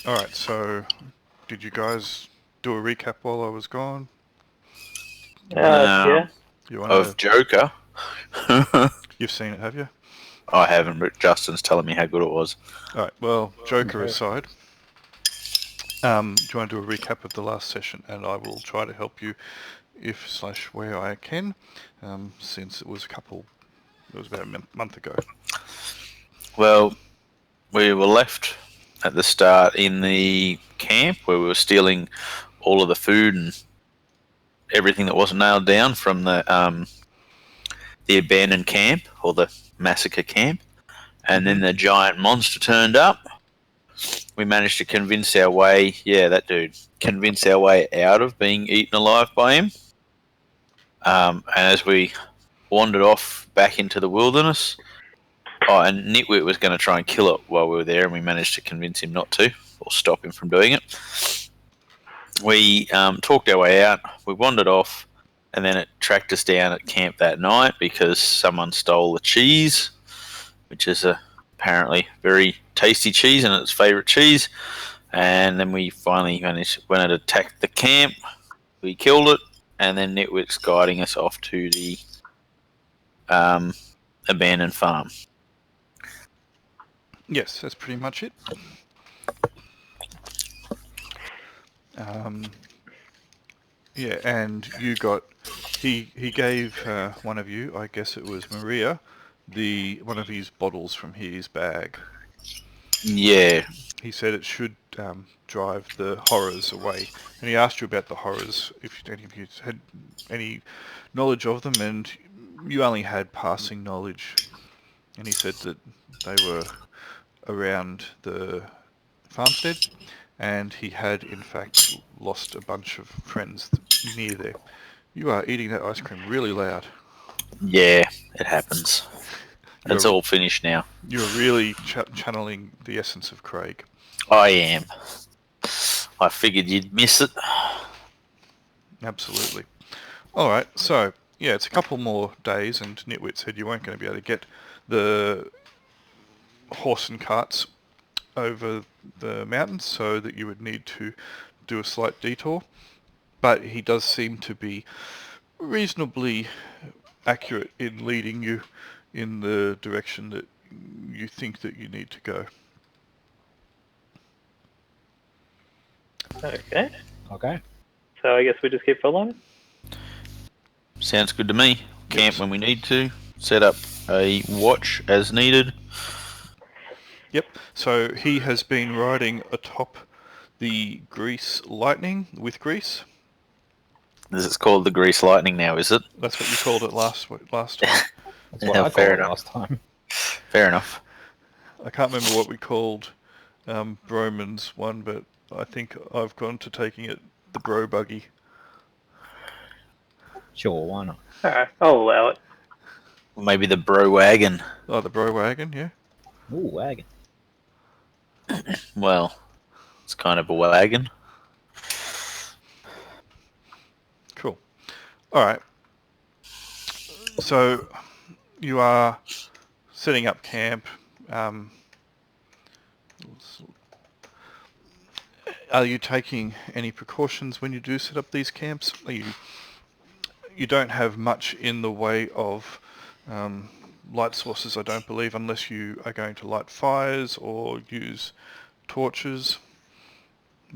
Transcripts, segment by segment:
Alright, so did you guys do a recap while I was gone? Yeah. You want Of Joker. You've seen it, have you? I haven't, but Justin's telling me how good it was. Alright, well, Joker Okay. aside, do you want to do a recap of the last session, and I will try to help you if/where I can, since it was about a month ago. Well, we were left at the start in the camp where we were stealing all of the food and everything that wasn't nailed down from the abandoned camp or the massacre camp, and then the giant monster turned up. We managed to convince our way out of being eaten alive by him. And as we wandered off back into the wilderness, and Nitwit was going to try and kill it while we were there, and we managed to convince him not to, or stop him from doing it. We talked our way out, we wandered off, and then it tracked us down at camp that night because someone stole the cheese, which is apparently very tasty cheese and its favourite cheese. And then we finally went and attacked the camp. We killed it, and then Nitwit's guiding us off to the abandoned farm. Yes, that's pretty much it. Yeah, and you got... He gave one of you, I guess it was Maria, one of his bottles from his bag. Yeah. He said it should drive the horrors away. And he asked you about the horrors, if any of you had any knowledge of them, and you only had passing knowledge. And he said that they were around the farmstead, and he had in fact lost a bunch of friends near there. You are eating that ice cream really loud. Yeah, it happens. It's all finished now. You're really channeling the essence of Craig. I am. I figured you'd miss it. Absolutely. Alright, so, yeah, it's a couple more days, and Nitwit said you weren't going to be able to get the horse and carts over the mountains, so that you would need to do a slight detour. But he does seem to be reasonably accurate in leading you in the direction that you think that you need to go. Okay. So I guess we just keep following? Sounds good to me. Camp when we need to. Set up a watch as needed. Yep. So he has been riding atop the Grease Lightning with Grease. This is called the Grease Lightning now, is it? That's what you called it last time. That's what I called it last time. Fair enough. I can't remember what we called Broman's one, but I think I've gone to taking it the Bro Buggy. Sure, why not? Alright, I'll allow it. Maybe the Bro Wagon. Oh, the Bro Wagon, yeah. Ooh, wagon. Well, it's kind of a wagon. Cool. Alright. So, you are setting up camp. Are you taking any precautions when you do set up these camps? You don't have much in the way of light sources, I don't believe, unless you are going to light fires or use torches,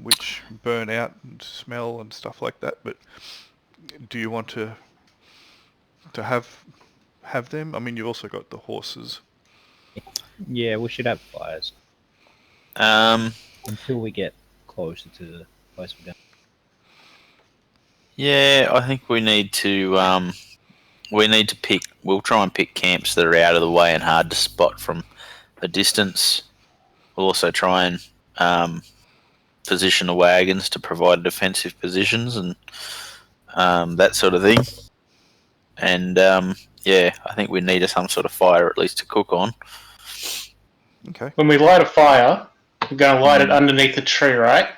which burn out and smell and stuff like that. But do you want to have them? I mean, you've also got the horses. Yeah, we should have fires. Until we get closer to the place we're going. Yeah, I think we need to pick. We'll try and pick camps that are out of the way and hard to spot from a distance. We'll also try and position the wagons to provide defensive positions and that sort of thing. And yeah, I think we need some sort of fire at least to cook on. Okay. When we light a fire, we're going to light it underneath the tree, right?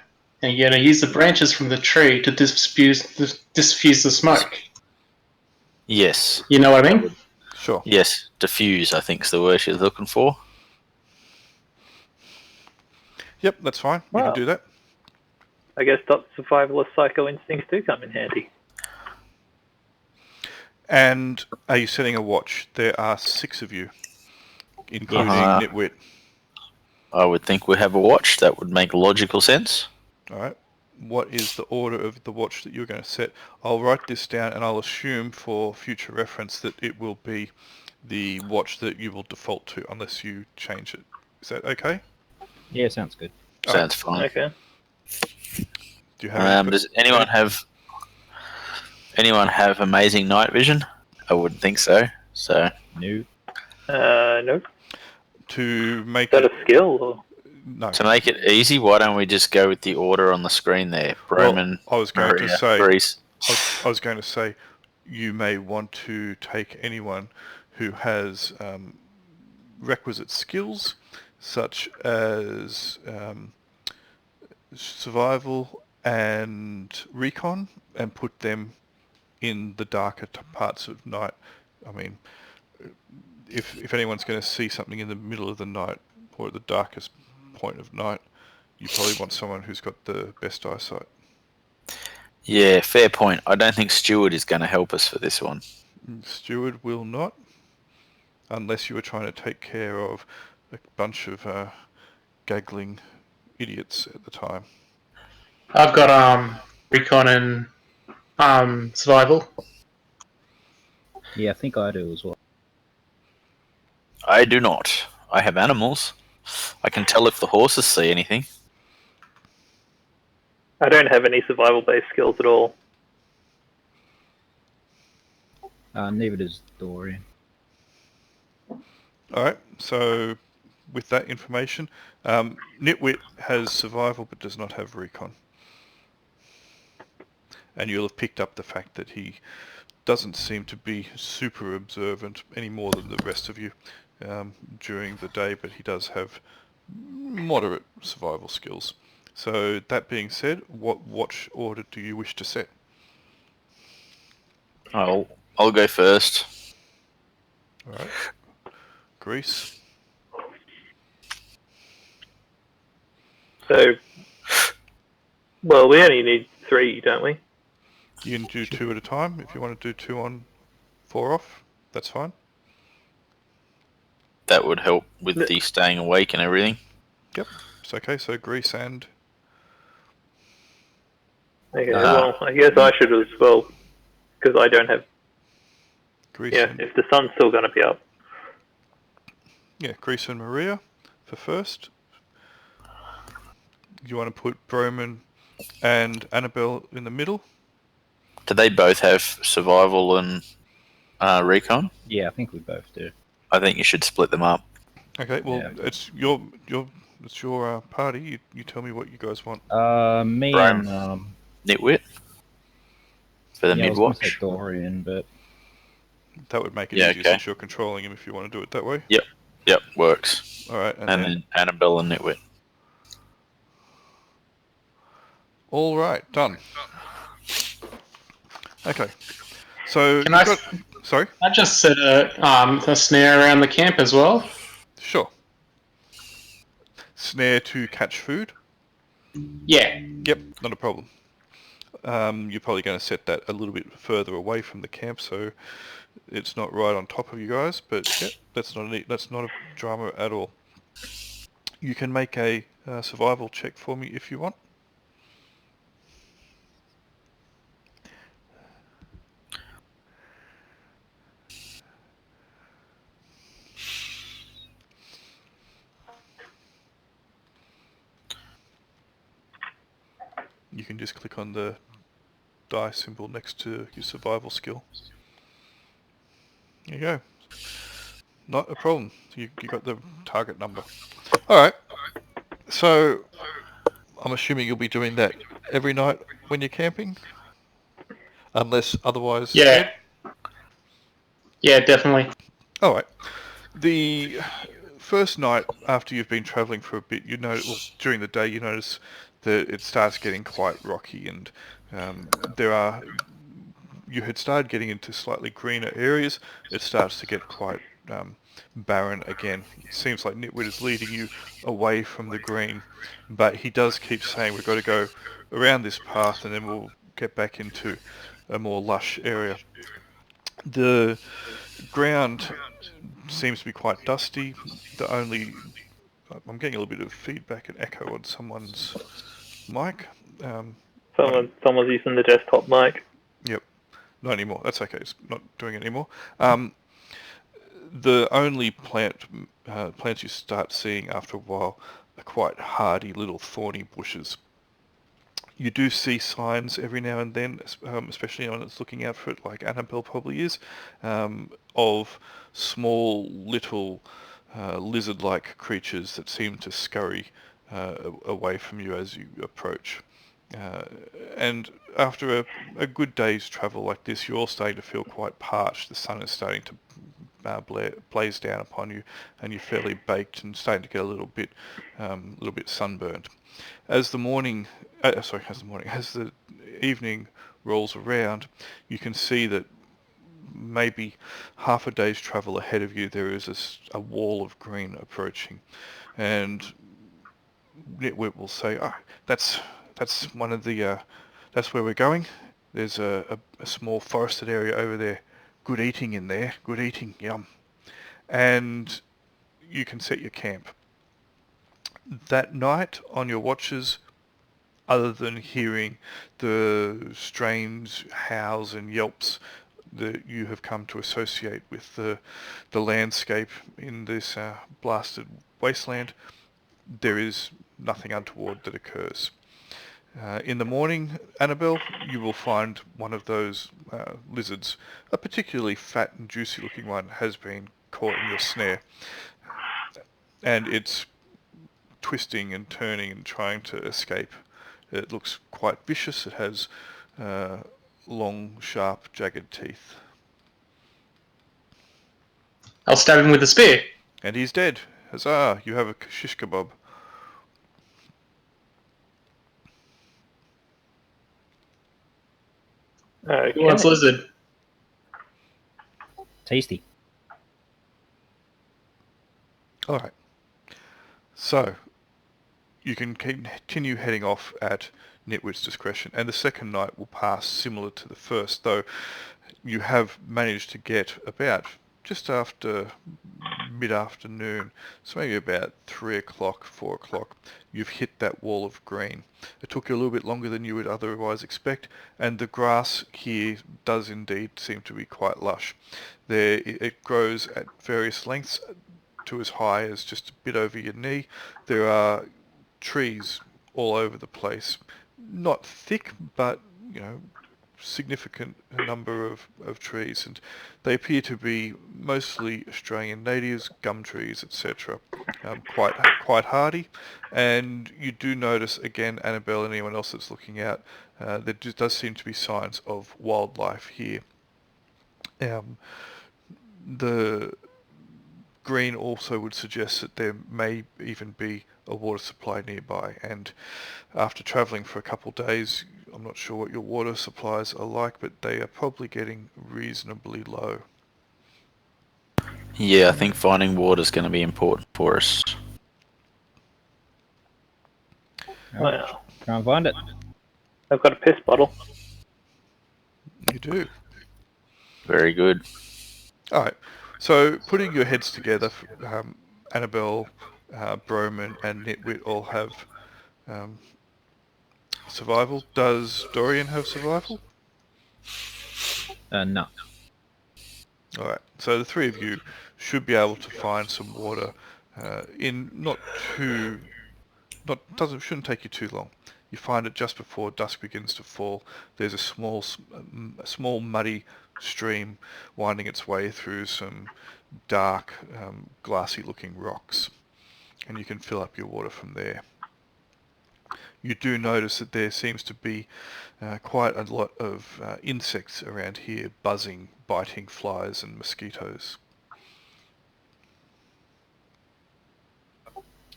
And you're going to use the branches from the tree to diffuse the smoke. Yes. You know what I mean? Sure. Yes, diffuse, I think is the word she's looking for. Yep, that's fine. You Wow. can do that. I guess Dot's survivalist psycho instincts do come in handy. And are you setting a watch? There are 6 of you, including Uh-huh. Nitwit. I would think we have a watch. That would make logical sense. All right. What is the order of the watch that you're going to set? I'll write this down, and I'll assume for future reference that it will be the watch that you will default to, unless you change it. Is that okay? Yeah, sounds good. Sounds fine. Okay. Do you have any Does anyone have amazing night vision? I wouldn't think so. So No. No. to make Is that it a skill? Or? no? to make it easy, why don't we just go with the order on the screen there? Broman, I was going Maria, to say. Grease. I was going to say, you may want to take anyone who has requisite skills, such as survival and recon, and put them in the darker parts of night. I mean, if anyone's going to see something in the middle of the night or at the darkest point of night, you probably want someone who's got the best eyesight. Yeah, fair point. I don't think Stewart is going to help us for this one. Steward will not, unless you were trying to take care of a bunch of gaggling idiots at the time. I've got recon and survival. Yeah, I think I do as well. I do not. I have animals. I can tell if the horses see anything. I don't have any survival-based skills at all. Neither does Dorian. All right, so with that information, Nitwit has survival but does not have recon. And you'll have picked up the fact that he doesn't seem to be super observant any more than the rest of you during the day, but he does have moderate survival skills. So that being said, what watch order do you wish to set? I'll go first. All right. Grease. So, well, we only need 3, don't we? You can do 2 at a time. If you want to do 2 on, 4 off, that's fine. That would help with the staying awake and everything. Yep, it's okay. So Grease and... Okay, well, I guess I should as well, because I don't have... Grease Yeah, and, if the sun's still going to be up. yeah, Grease and Maria for first. You want to put Broman and Annabelle in the middle? Do they both have survival and recon? Yeah, I think we both do. I think you should split them up. Okay, well, Yeah. it's your party. You tell me what you guys want. Me Brian. and Nitwit for the yeah, I was gonna say mid-watch. Dorian, but That would make it Yeah, easier okay. since you're controlling him if you want to do it that way. Yep, works. All right, And then Annabelle and Nitwit. all right, done. Okay, so Can you've I- got... Sorry? I just set a snare around the camp as well. Sure. Snare to catch food? Yeah. Yep, not a problem. You're probably going to set that a little bit further away from the camp, so it's not right on top of you guys. But yeah, that's not a drama at all. You can make a survival check for me if you want. You can just click on the die symbol next to your survival skill. There you go. Not a problem. You got the target number. Alright. So, I'm assuming you'll be doing that every night when you're camping? Unless otherwise... Yeah. Yeah, definitely. Alright. The first night after you've been travelling for a bit, during the day you notice that it starts getting quite rocky, and you had started getting into slightly greener areas. It starts to get quite barren again. It seems like Nitwit is leading you away from the green, but he does keep saying we've got to go around this path and then we'll get back into a more lush area. The ground seems to be quite dusty. I'm getting a little bit of feedback and echo on someone's mic. Someone's using the desktop mic. Yep, not anymore. That's okay. It's not doing it anymore. The only plants you start seeing after a while are quite hardy little thorny bushes. You do see signs every now and then, especially when it's looking out for it, like Annabelle probably is, of small little lizard-like creatures that seem to scurry away from you as you approach. And after a good day's travel like this, you're all starting to feel quite parched. The sun is starting to blaze down upon you, and you're fairly baked and starting to get a little bit sunburned. As the evening rolls around, you can see that maybe half a day's travel ahead of you there is a wall of green approaching, and Nitwit will say, that's one of the that's where we're going. There's a small forested area over there. Good eating in there. Good eating. Yum. And you can set your camp. That night on your watches, other than hearing the strange howls and yelps that you have come to associate with the landscape in this blasted wasteland, there is nothing untoward that occurs. In the morning, Annabelle, you will find one of those lizards, a particularly fat and juicy looking one, has been caught in your snare. And it's twisting and turning and trying to escape. It looks quite vicious. It has long, sharp, jagged teeth. I'll stab him with a spear. And he's dead. Huzzah, you have a shish kebab. Who wants lizard? Tasty. Alright. So, you can continue heading off at Nitwit's discretion, and the second night will pass similar to the first, though you have managed to get about just after mid-afternoon, so maybe about 3 o'clock, 4 o'clock, you've hit that wall of green. It took you a little bit longer than you would otherwise expect, and the grass here does indeed seem to be quite lush. It grows at various lengths to as high as just a bit over your knee. There are trees all over the place. Not thick, but, significant number of trees, and they appear to be mostly Australian natives, gum trees, etc. Quite hardy, and you do notice again, Annabelle and anyone else that's looking out, there does seem to be signs of wildlife here. The green also would suggest that there may even be a water supply nearby, and after travelling for a couple of days, I'm not sure what your water supplies are like, but they are probably getting reasonably low. Yeah, I think finding water is going to be important for us. Well, Try and find it. I've got a piss bottle. You do. Very good. Alright, so putting your heads together, Annabelle, Broman and Nitwit all have survival. Does Dorian have survival? No. Alright, so the three of you should be able to find some water shouldn't take you too long. You find it just before dusk begins to fall. There's a small muddy stream winding its way through some dark, glassy looking rocks, and you can fill up your water from there. You do notice that there seems to be quite a lot of insects around here, buzzing, biting flies and mosquitoes.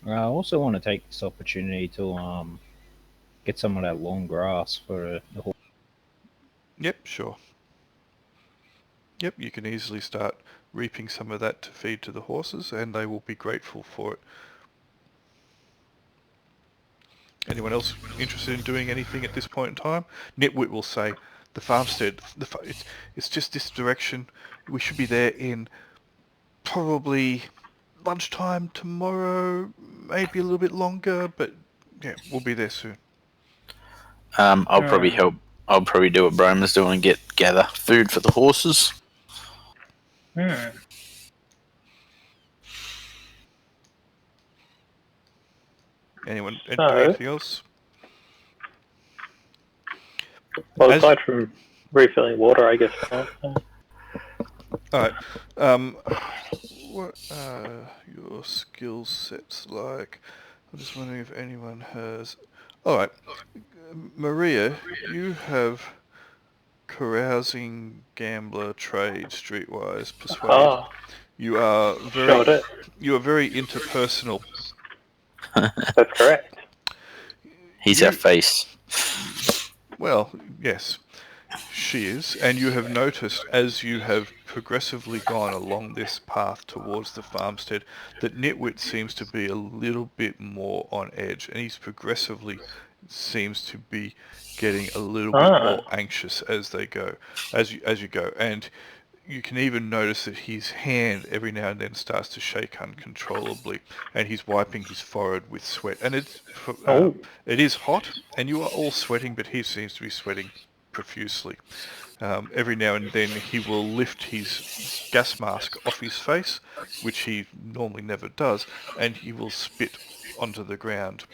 I also want to take this opportunity to get some of that long grass for the whole. Yep, sure. Yep, you can easily start reaping some of that to feed to the horses, and they will be grateful for it. Anyone else interested in doing anything at this point in time? Nitwit will say, the farmstead, it's just this direction. We should be there in probably lunchtime tomorrow, maybe a little bit longer, but yeah, we'll be there soon. I'll probably help. I'll probably do what Broman's doing and gather food for the horses. Anyone do So- anything else? Well, As- aside from refilling water, I guess. Alright, what are your skill sets like? I'm just wondering if anyone has... Alright, Maria, you have carousing, gambler, trade, streetwise, persuade. Ah, You are sure do. very interpersonal. That's correct. He's our face. Well, yes, she is, and you have noticed as you have progressively gone along this path towards the farmstead that Nitwit seems to be a little bit more on edge, and he's progressively seems to be getting a little bit more anxious as they go, as you go, and you can even notice that his hand every now and then starts to shake uncontrollably, and he's wiping his forehead with sweat. And it is hot, and you are all sweating, but he seems to be sweating profusely. Every now and then he will lift his gas mask off his face, which he normally never does, and he will spit onto the ground.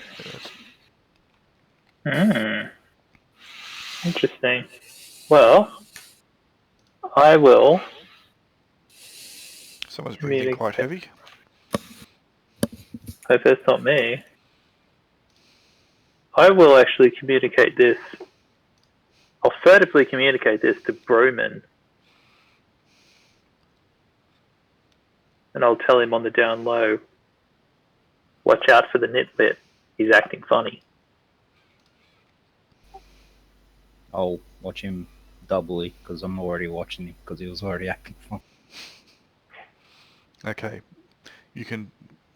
Interesting. Well, I will. Someone's breathing quite heavy. Hope that's not me. I will actually communicate this. I'll furtively communicate this to Broman. And I'll tell him on the down low, watch out for the nitwit. He's acting funny. I'll watch him doubly because I'm already watching him because he was already acting fun. Okay, you can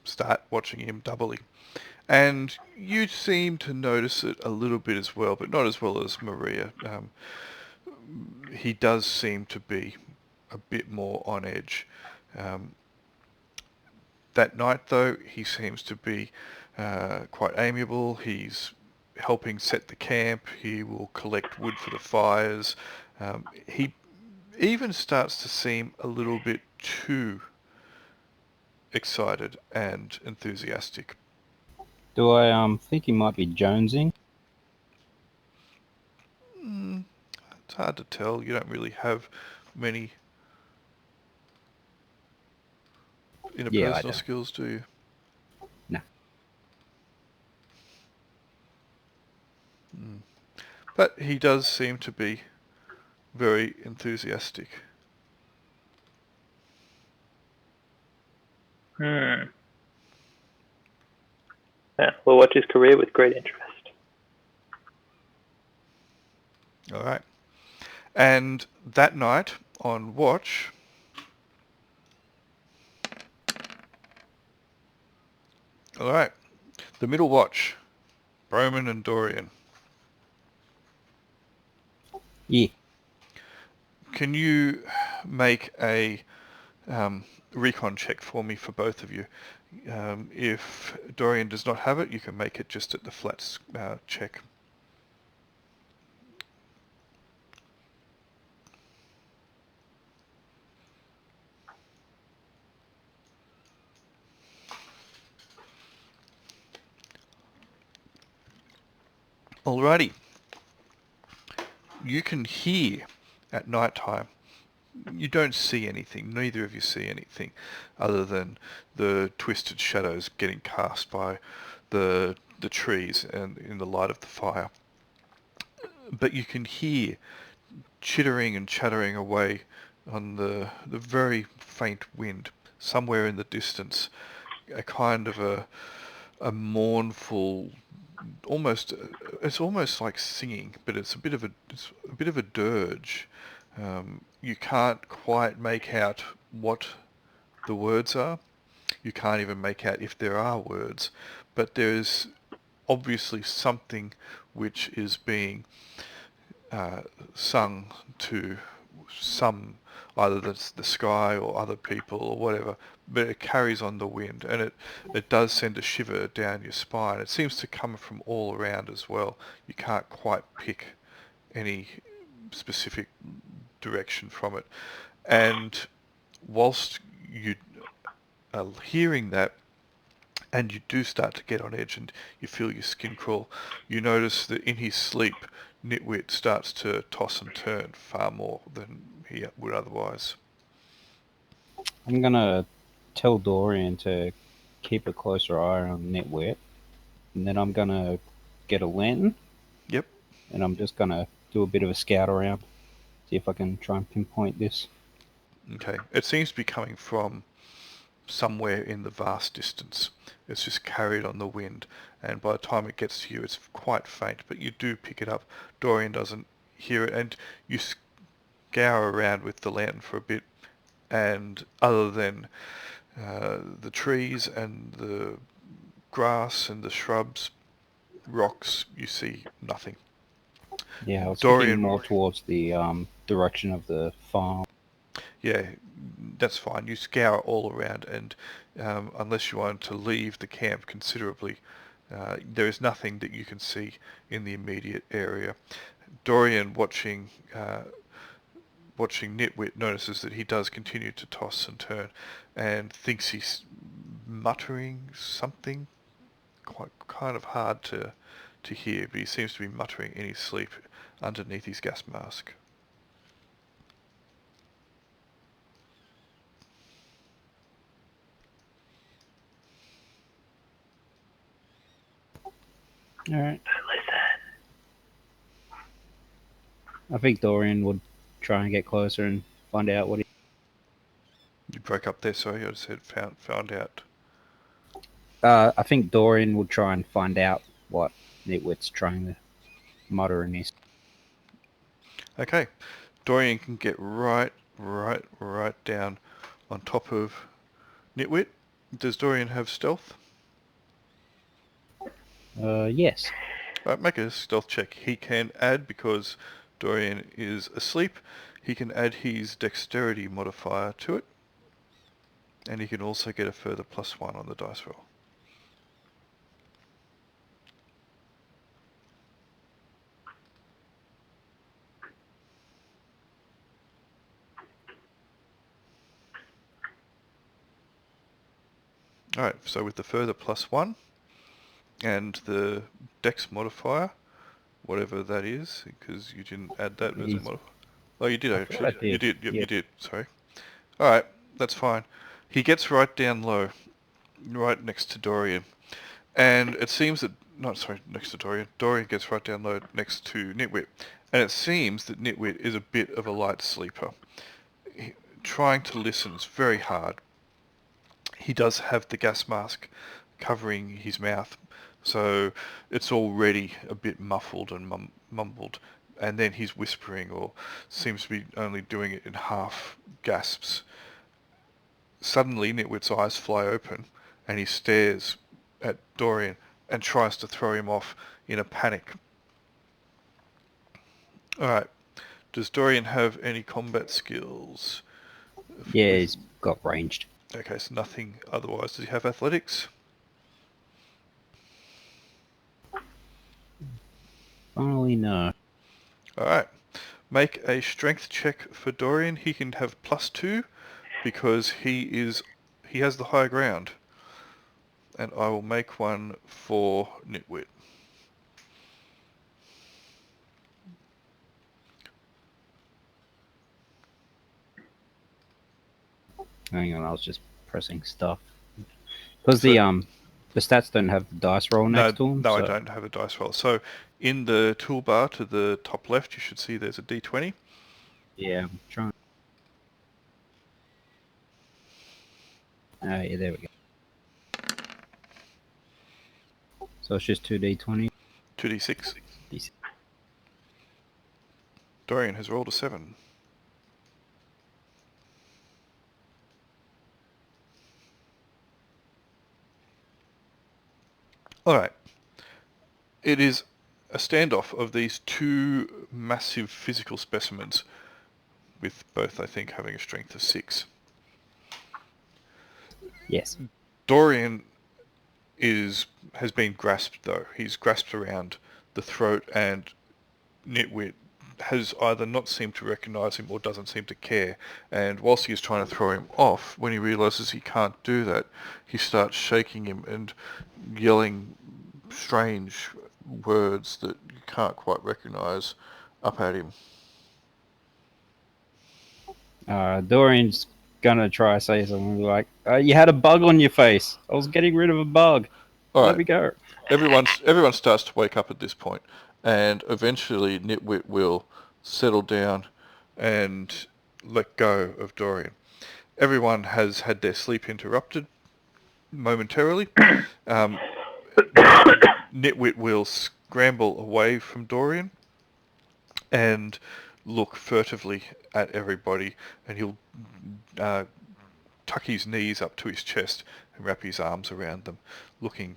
start watching him doubly. And you seem to notice it a little bit as well, but not as well as Maria. He does seem to be a bit more on edge. That night, though, he seems to be quite amiable. He's helping set the camp. He will collect wood for the fires. He even starts to seem a little bit too excited and enthusiastic. Do I think he might be jonesing? It's hard to tell. You don't really have many interpersonal skills, do you? No. But he does seem to be very enthusiastic. Yeah, we'll watch his career with great interest. All right. And that night on watch, all right, the middle watch, Broman and Dorian. Yeah. Can you make a recon check for me for both of you? If Dorian does not have it, you can make it just at the flats check. Alrighty. You can hear at night time. You don't see anything. Neither of you see anything other than the twisted shadows getting cast by the trees and in the light of the fire. But you can hear chittering and chattering away on the very faint wind somewhere in the distance, a kind of a mournful, it's almost like singing, but it's a bit of a dirge, you can't quite make out what the words are. You can't even make out if there are words, but there's obviously something which is being sung to either the sky or other people or whatever, but it carries on the wind, and it does send a shiver down your spine. It seems to come from all around as well. You can't quite pick any specific direction from it. And whilst you are hearing that, and you do start to get on edge and you feel your skin crawl, you notice that in his sleep, Nitwit starts to toss and turn far more than he would otherwise. I'm gonna tell Dorian to keep a closer eye on Nitwit, and then I'm gonna get a lantern. Yep. And I'm just gonna do a bit of a scout around, see if I can try and pinpoint this. Okay. It seems to be coming from somewhere in the vast distance. It's just carried on the wind, and by the time it gets to you, it's quite faint, but you do pick it up. Dorian doesn't hear it, and you scour around with the lantern for a bit, and other than the trees and the grass and the shrubs, rocks, you see nothing. Yeah, I was Dorian- thinking more towards the direction of the farm. Yeah, that's fine. You scour all around, and unless you want to leave the camp considerably, there is nothing that you can see in the immediate area. Dorian, watching Nitwit, notices that he does continue to toss and turn, and thinks he's muttering something. Quite kind of hard to hear, but he seems to be muttering in his sleep underneath his gas mask. All right. Listen. I think Dorian would try and get closer and find out what he. You broke up there, sorry. I just said found out. I think Dorian would try and find out what Nitwit's trying to mutter in his. Okay, Dorian can get right down on top of Nitwit. Does Dorian have stealth? Yes. Right, make a stealth check. He can add, because Dorian is asleep, he can add his dexterity modifier to it, and he can also get a further +1 on the dice roll. Alright, so with the further +1 and the dex modifier, whatever that is, because you didn't add that as a He's- modifier. Oh, you did I actually. thought I did. You did. Yep, Yeah. you did. Sorry. Alright, that's fine. He gets right down low, right next to Dorian. And it seems that, next to Dorian. Dorian gets right down low next to Nitwit. And it seems that Nitwit is a bit of a light sleeper. Trying to listen is very hard. He does have the gas mask covering his mouth, so it's already a bit muffled and mumbled. And then he's whispering, or seems to be only doing it in half gasps. Suddenly, Nitwit's eyes fly open, and he stares at Dorian and tries to throw him off in a panic. Alright, does Dorian have any combat skills? Yeah, he's got ranged. Okay, so nothing otherwise. Does he have athletics? Finally, no. Alright, make a strength check for Dorian. He can have +2 because he has the high ground. And I will make one for Nitwit. Hang on, I was just pressing stuff. Because So- the stats don't have the dice roll next to them. No, so I don't have a dice roll. So in the toolbar to the top left, you should see there's a D20. Yeah, I'm trying. Yeah, there we go. So it's just 2d20. 2d6. Dorian has rolled a 7. All right. It is a standoff of these two massive physical specimens, with both, I think, having a strength of 6. Yes. Dorian has been grasped, though. He's grasped around the throat, and Nitwit has either not seemed to recognise him or doesn't seem to care. And whilst he is trying to throw him off, when he realises he can't do that, he starts shaking him and yelling strange words that you can't quite recognise up at him. Dorian's gonna try to say something like, "You had a bug on your face. I was getting rid of a bug. All Let right. me go." Everyone starts to wake up at this point, and eventually Nitwit will settle down and let go of Dorian. Everyone has had their sleep interrupted momentarily. Nitwit will scramble away from Dorian and look furtively at everybody, and he'll tuck his knees up to his chest and wrap his arms around them, looking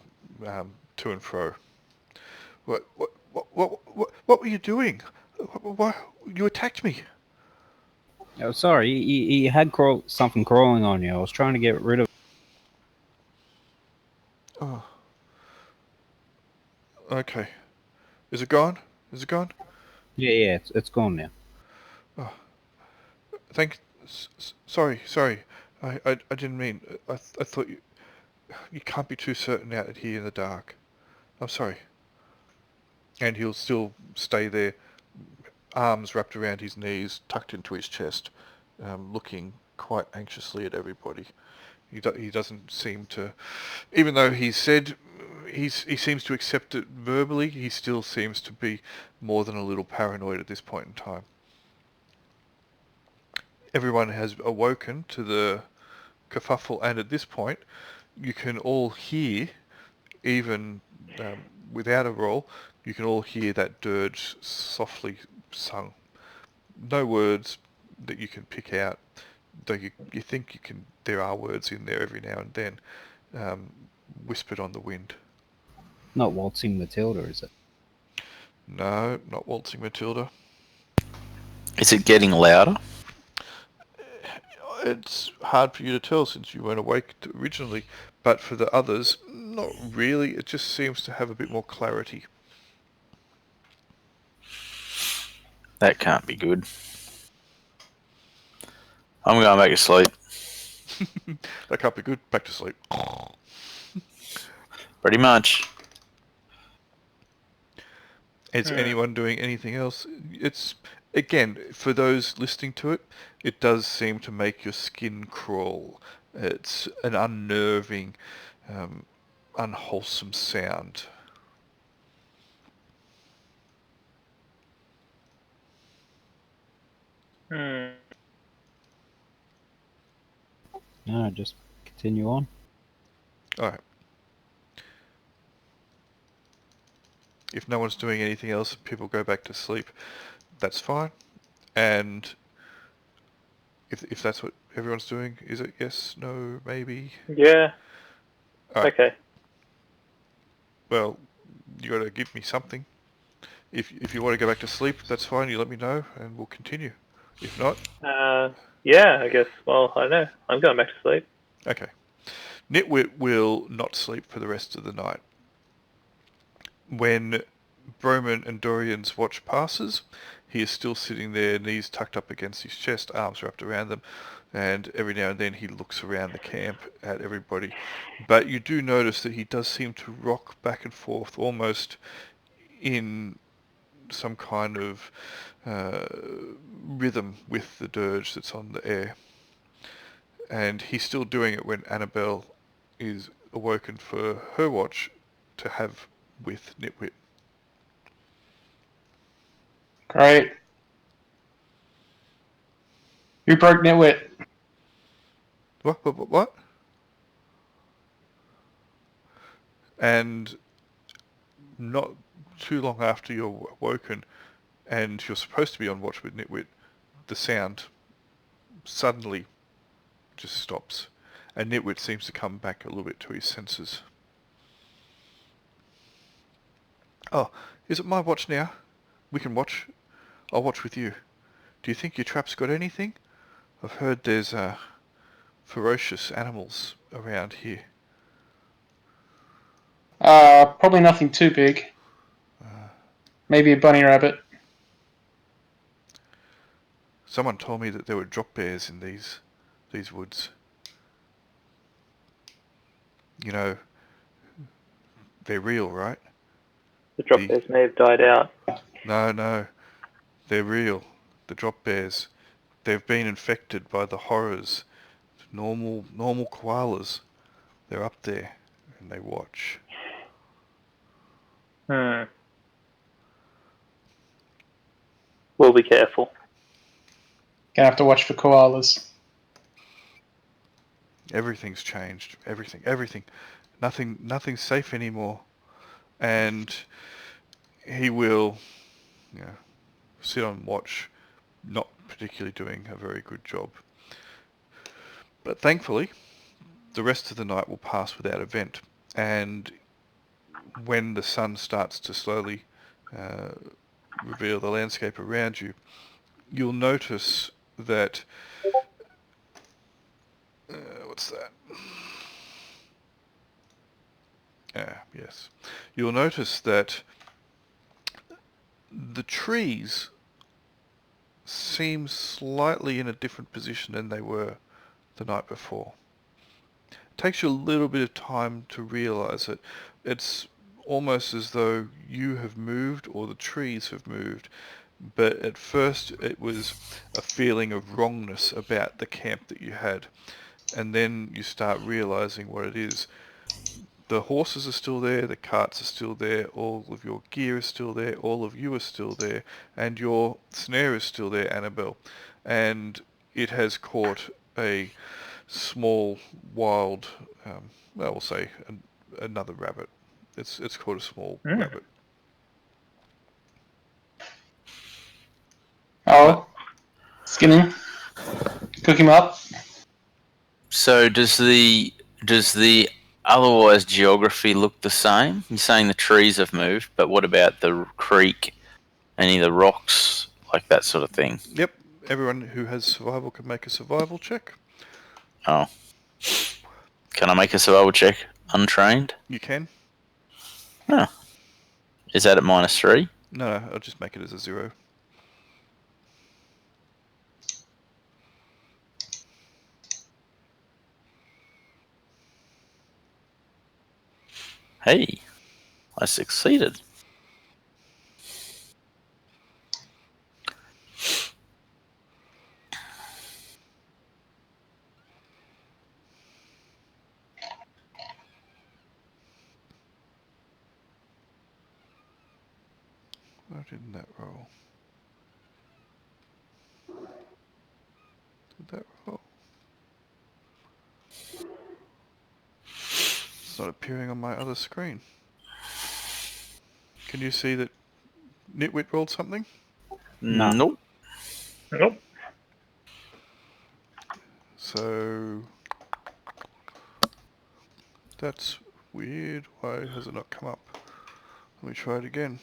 to and fro. What were you doing? What, you attacked me. Oh, sorry, he had something crawling on you. I was trying to get rid of. Oh, okay. Is it gone? Is it gone? Yeah, it's gone now. Oh, sorry. I didn't mean. I thought you can't be too certain out here in the dark. I'm sorry. And he'll still stay there, arms wrapped around his knees, tucked into his chest, looking quite anxiously at everybody. He doesn't seem to, even though he said he seems to accept it verbally, he still seems to be more than a little paranoid at this point in time. Everyone has awoken to the kerfuffle, and at this point, you can all hear, even without a roll, you can all hear that dirge softly sung. No words that you can pick out, though you think you can. There are words in there every now and then, whispered on the wind. Not waltzing Matilda, is it? No, not waltzing Matilda. Is it getting louder? It's hard for you to tell since you weren't awake originally, but for the others, not really. It just seems to have a bit more clarity. That can't be good. I'm going back to sleep. That can't be good. Back to sleep. Pretty much. Is anyone doing anything else? It's, again, for those listening to it, it does seem to make your skin crawl. It's an unnerving, unwholesome sound. Hmm. No, just continue on. All right. If no one's doing anything else, people go back to sleep. That's fine. And if that's what everyone's doing, is it yes, no, maybe? Yeah. All right. Okay. Well, you got to give me something. If you want to go back to sleep, that's fine. You let me know, and we'll continue. If not, Yeah, I guess. Well, I don't know. I'm going back to sleep. okay. Nitwit will not sleep for the rest of the night. When Broman and Dorian's watch passes, he is still sitting there, knees tucked up against his chest, arms wrapped around them, and every now and then he looks around the camp at everybody. But you do notice that he does seem to rock back and forth, almost in some kind of rhythm with the dirge that's on the air. And he's still doing it when Annabelle is awoken for her watch to have with Nitwit. Great. You broke Nitwit. What? And not too long after you're awoken and you're supposed to be on watch with Nitwit, the sound suddenly just stops, and Nitwit seems to come back a little bit to his senses. Oh, is it my watch now? We can watch. I'll watch with you. Do you think your trap's got anything? I've heard there's ferocious animals around here. Probably nothing too big. Maybe a bunny rabbit. Someone told me that there were drop bears in these woods. You know, they're real, right? The drop bears may have died out. No, they're real. The drop bears. They've been infected by the horrors. Normal koalas. They're up there and they watch. We'll be careful. Gonna have to watch for koalas. Everything's changed. Everything. Nothing's safe anymore. And he will, sit on watch, not particularly doing a very good job. But thankfully, the rest of the night will pass without event. And when the sun starts to slowly reveal the landscape around you, you'll notice that... what's that? Yes. You'll notice that the trees seem slightly in a different position than they were the night before. It takes you a little bit of time to realize it. It's almost as though you have moved or the trees have moved, but at first it was a feeling of wrongness about the camp that you had, and then you start realizing what it is. The horses are still there, the carts are still there, all of your gear is still there, all of you are still there, and your snare is still there, Annabelle. And it has caught a small, wild, we'll say another rabbit. It's caught a small rabbit. Oh, skin him, cook him up. So does the otherwise geography look the same? You're saying the trees have moved, but what about the creek, any of the rocks, like that sort of thing? Yep, everyone who has survival can make a survival check. Oh. Can I make a survival check untrained? You can. Oh. Is that at -3? No, I'll just make it as a 0. Hey, I succeeded. Why didn't that roll? Did that roll? It's not appearing on my other screen. Can you see that Nitwit rolled something? No. Nope. Nope. So... that's weird. Why has it not come up? Let me try it again.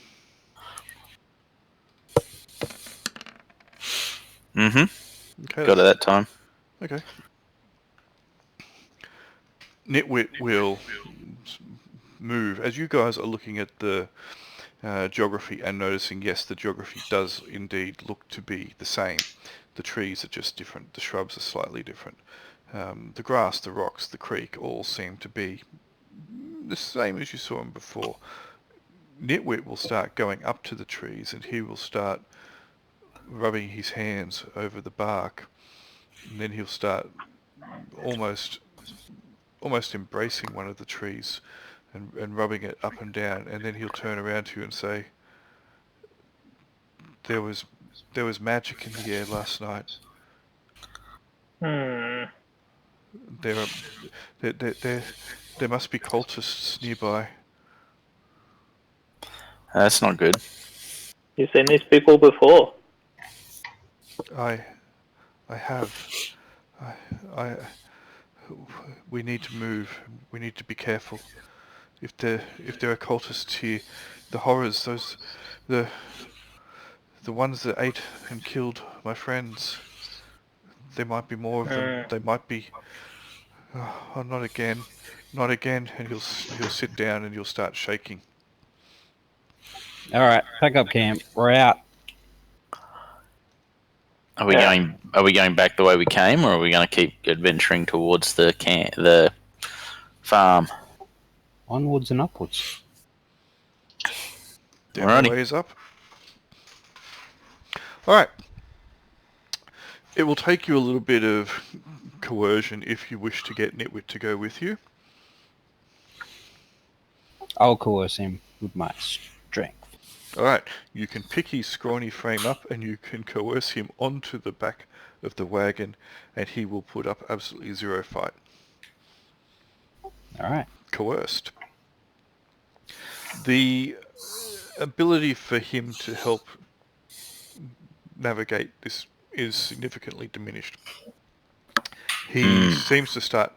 Okay, Got it that time. Okay. Nitwit will move. As you guys are looking at the geography and noticing, yes, the geography does indeed look to be the same. The trees are just different. The shrubs are slightly different. The grass, the rocks, the creek all seem to be the same as you saw them before. Nitwit will start going up to the trees and he will start rubbing his hands over the bark, and then he'll start almost embracing one of the trees and rubbing it up and down, and then he'll turn around to you and say, there was magic in the air last night. There must be cultists nearby. That's not good. You've seen these people before. I have. We need to move. We need to be careful. If there are cultists here, the horrors, the ones that ate and killed my friends. There might be more of them. They might be. Oh, not again, not again. And he'll sit down and he'll start shaking. All right, pack up camp. We're out. Are we going? Are we going back the way we came, or are we going to keep adventuring towards the farm? Onwards and upwards. Down Alrighty. the way is up. All right. It will take you a little bit of coercion if you wish to get Nitwit to go with you. I'll coerce him with my strength. Alright, you can pick his scrawny frame up and you can coerce him onto the back of the wagon and he will put up absolutely zero fight. Alright. Coerced. The ability for him to help navigate this is significantly diminished. He seems to start...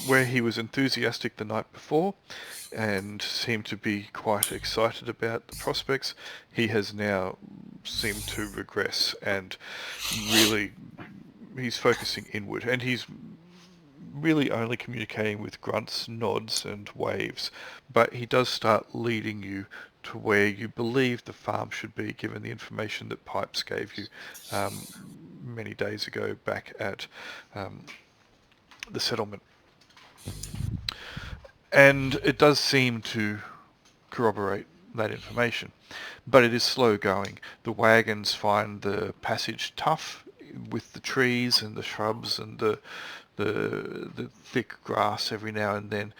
where he was enthusiastic the night before and seemed to be quite excited about the prospects, he has now seemed to regress and really he's focusing inward and he's really only communicating with grunts, nods and waves, but he does start leading you to where you believe the farm should be given the information that Pipes gave you many days ago back at the settlement. And it does seem to corroborate that information, but it is slow going. The wagons find the passage tough with the trees and the shrubs and the thick grass every now and then.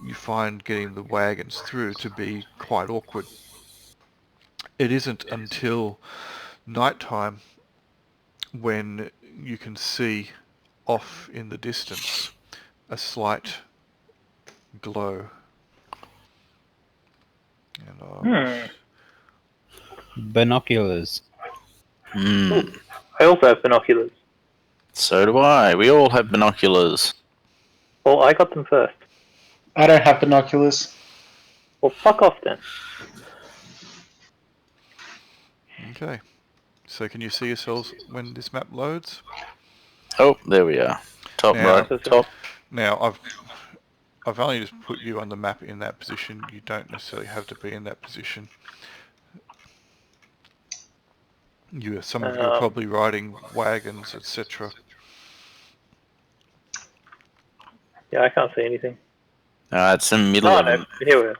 You find getting the wagons through to be quite awkward. It isn't until nighttime when you can see off in the distance a slight glow. And Binoculars. Hmm. I also have binoculars. So do I. We all have binoculars. Well, I got them first. I don't have binoculars. Well, fuck off then. Okay. So can you see yourselves when this map loads? Oh, there we are. Top Now- right. Top. Now, I've only just put you on the map in that position. You don't necessarily have to be in that position. Some of you are probably riding wagons, etc. Yeah, I can't see anything. It's in the middle Oh, of no. the Here we are.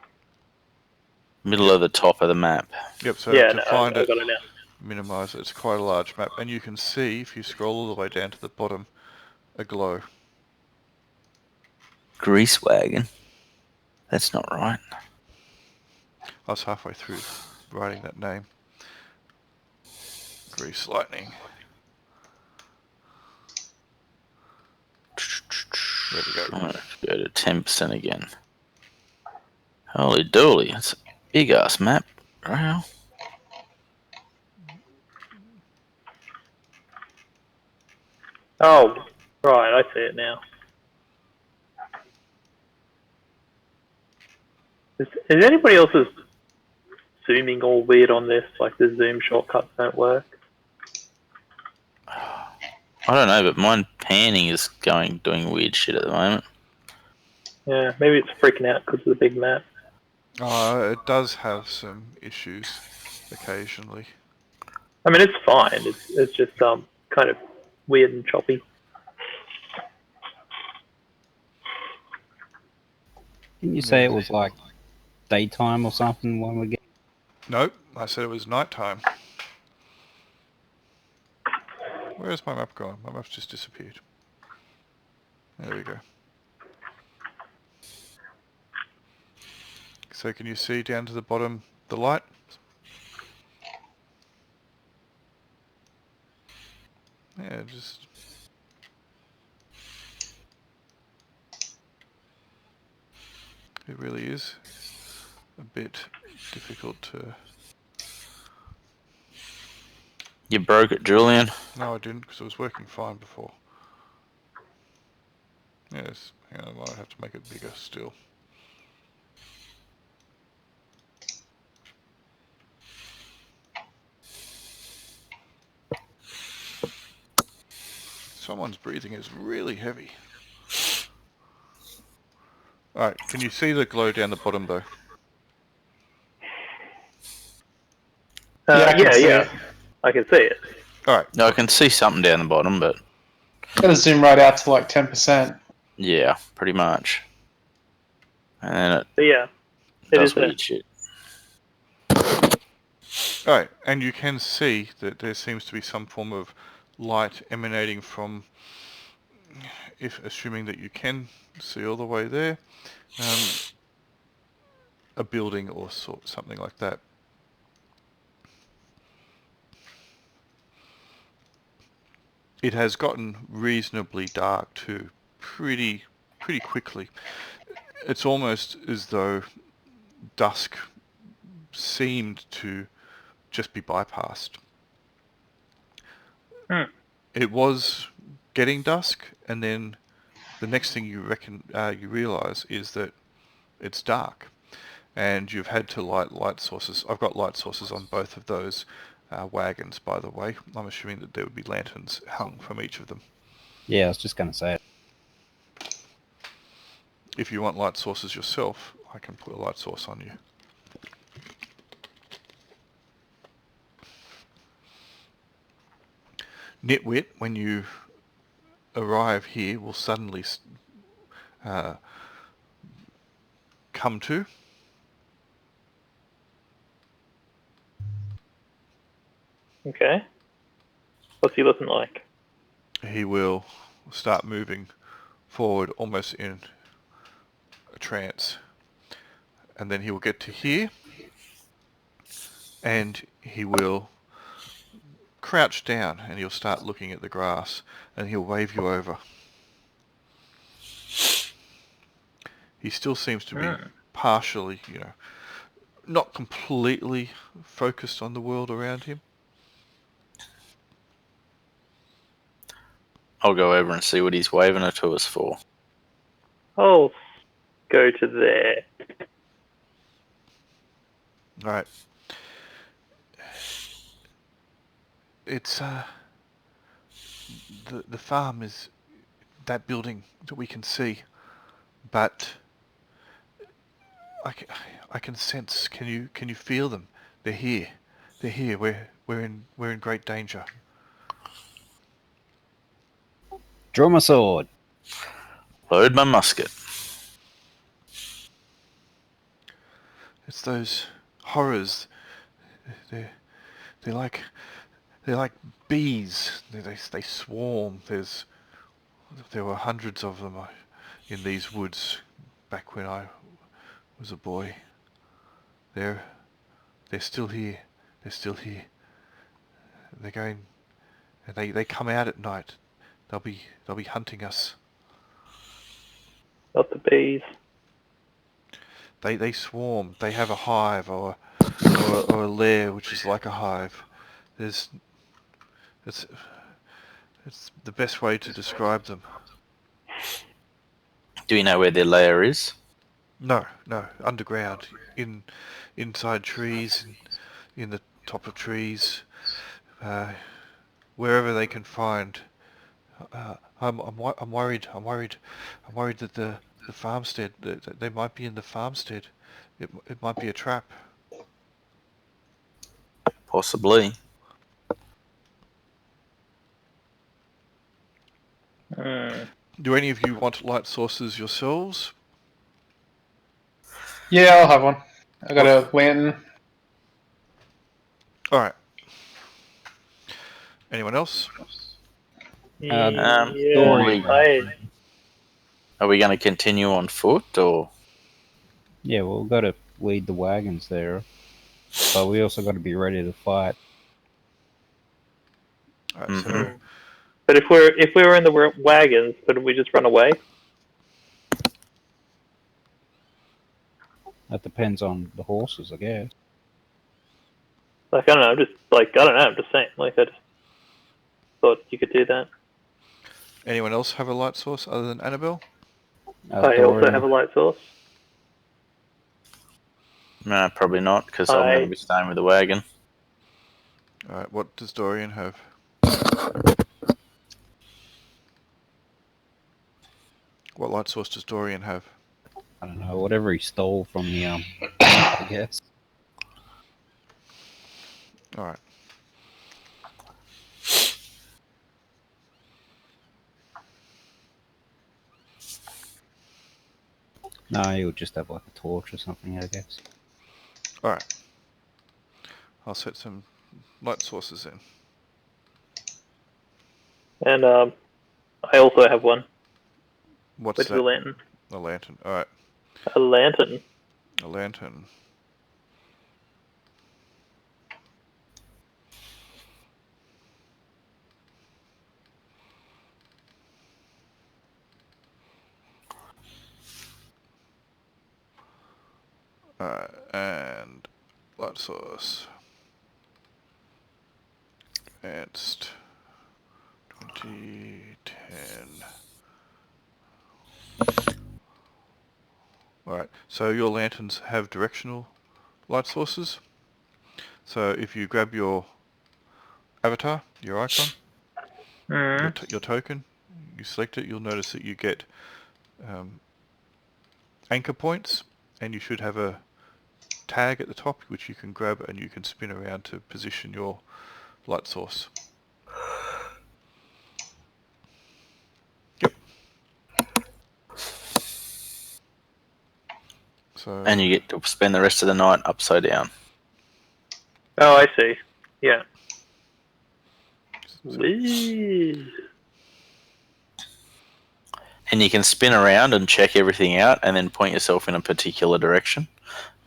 middle of the top of the map. Yep, so Yeah, to no, find I it, got it now. minimise it, it's quite a large map. And you can see, if you scroll all the way down to the bottom, a glow. Grease wagon. That's not right. I was halfway through writing that name. Grease lightning. There we go. I'm gonna go to 10% again. Holy dooly, it's a big ass map. Wow. Oh, right, I see it now. Is anybody else's zooming all weird on this? Like the zoom shortcuts don't work? I don't know, but mine panning is doing weird shit at the moment. Yeah, maybe it's freaking out because of the big map. It does have some issues occasionally. I mean, it's fine. It's just kind of weird and choppy. Didn't you say it was like daytime or something when we get? Nope, I said it was nighttime. Where's my map gone? My map's just disappeared. There we go. So can you see down to the bottom the light? Yeah, just... It really is a bit difficult to... You broke it, Julian. No, I didn't, because it was working fine before. Yes, hang on, I might have to make it bigger still. Someone's breathing is really heavy. Alright, can you see the glow down the bottom though? Yeah, I can see yeah. it. I can see it. Alright, No, I can see something down the bottom, but Gotta zoom right out to like 10%. yeah, pretty much. And then it But yeah, it does is there. weird shit. alright, and you can see that there seems to be some form of light emanating from, if assuming that you can see all the way there, a building or something like that. It has gotten reasonably dark too, pretty quickly. It's almost as though dusk seemed to just be bypassed. It was getting dusk, and then the next thing you realize is that it's dark, and you've had to light sources. I've got light sources on both of those wagons, by the way. I'm assuming that there would be lanterns hung from each of them. Yeah, I was just going to say it. If you want light sources yourself, I can put a light source on you. Nitwit, when you arrive here, will suddenly come to. Okay. What's he looking like? He will start moving forward almost in a trance. And then he will get to here, and he will crouch down, and he'll start looking at the grass, and he'll wave you over. He still seems to be partially, not completely focused on the world around him. I'll go over and see what he's waving it to us for. I'll go to there. Right. It's the farm is that building that we can see, but I can sense. Can you feel them? They're here. They're here. We're in great danger. Draw my sword. Load my musket. It's those horrors. They're like bees. They swarm. There were hundreds of them in these woods back when I was a boy. They're still here. They're still here. They're going. They come out at night. They'll be hunting us. Not the bees. They swarm. They have a hive or a lair which is like a hive. It's the best way to describe them. Do you know where their lair is? No, underground, inside trees, in the top of trees, wherever they can find. I'm worried. I'm worried that the farmstead, that they might be in the farmstead. It might be a trap. Possibly. Do any of you want light sources yourselves? Yeah, I'll have one. I got a lantern. All right. Anyone else? Yeah, Dory. Are we going to continue on foot, or? Yeah, well, we've got to lead the wagons there. But we also got to be ready to fight. All right, so But if we were in the wagons, couldn't we just run away? That depends on the horses, I guess. Like, I don't know, I'm just saying. Like, I just thought you could do that. anyone else have a light source other than Annabelle? I also have a light source. No, probably not, because I'm going to be staying with the wagon. All right, what does Dorian have? What light source does Dorian have? I don't know, whatever he stole from the I guess. All right. No, he'll just have like a torch or something, I guess. All right. I'll set some light sources in. And I also have one, What's which is that? a lantern. A lantern. All right. A lantern. A lantern. And light source. Advanced 2010. Alright, so your lanterns have directional light sources. So if you grab your avatar, your icon, your token, you select it, you'll notice that you get anchor points, and you should have a tag at the top which you can grab and you can spin around to position your light source. Yep. So And you get to spend the rest of the night upside down. Oh, I see. Yeah. so- Whee! And you can spin around and check everything out and then point yourself in a particular direction.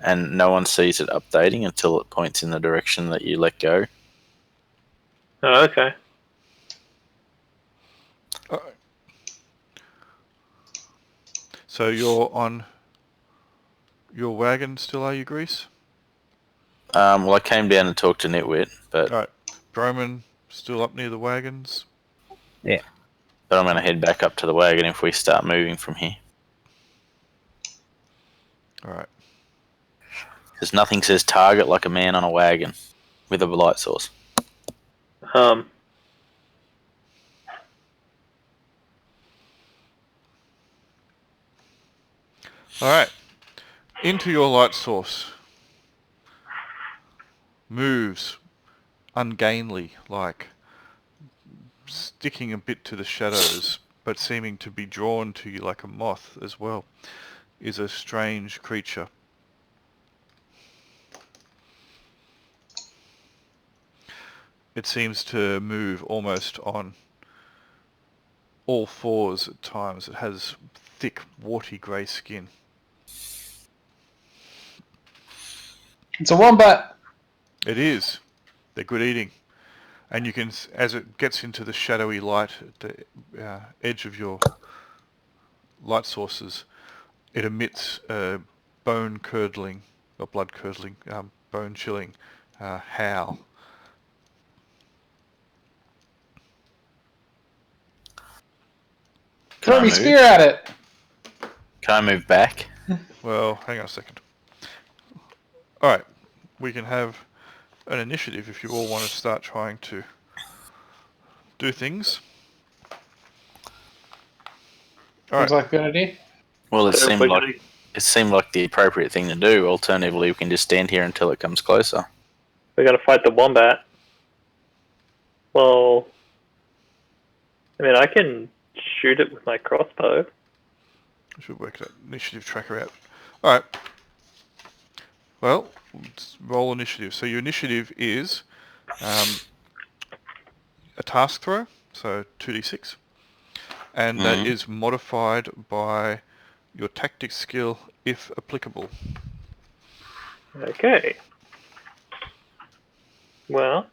And no one sees it updating until it points in the direction that you let go. Oh, okay. Alright. So you're on your wagon still, are you, Grease? Well, I came down and talked to Nitwit, but Alright. Broman still up near the wagons? Yeah. I'm going to head back up to the wagon if we start moving from here. Alright. Because nothing says target like a man on a wagon with a light source. Alright. Into your light source. Moves ungainly, like sticking a bit to the shadows, but seeming to be drawn to you like a moth as well, is a strange creature. It seems to move almost on all fours at times. It has thick, warty grey skin. It's a wombat. It is. They're good eating. And you can, as it gets into the shadowy light at the edge of your light sources, it emits a bone-curdling, or blood-curdling, bone-chilling howl. Can Throw I me move? spear at it. Can I move back? Well, hang on a second. Alright, we can have an initiative if you all want to start trying to do things. Alright, Seems like a good idea. Well, it So if seemed we're like gonna- it seemed like the appropriate thing to do. Alternatively, we can just stand here until it comes closer. we're gonna fight the wombat. Well, I mean, I can shoot it with my crossbow. I should work that initiative tracker out. Alright. Well, let's roll initiative. So your initiative is a task throw, so 2d6. And that is modified by your tactics skill, if applicable. Okay. Well,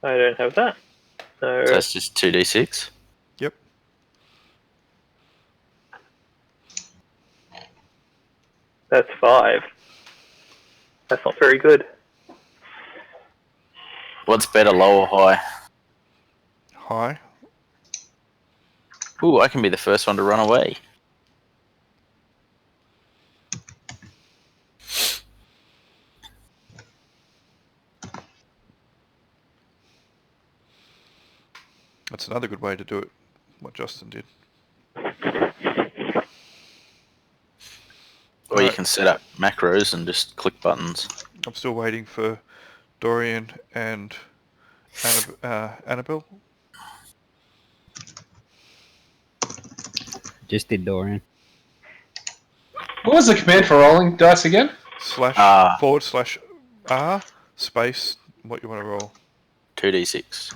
I don't have that. So So that's just 2d6. Yep. that's 5. That's not very good. What's better, low or high? High. Ooh, I can be the first one to run away. That's another good way to do it, what Justin did. Or you Alright. can set up macros and just click buttons. I'm still waiting for Dorian and Annabelle. Just did Dorian. What was the command for rolling dice again? //R space what you want to roll. 2d6.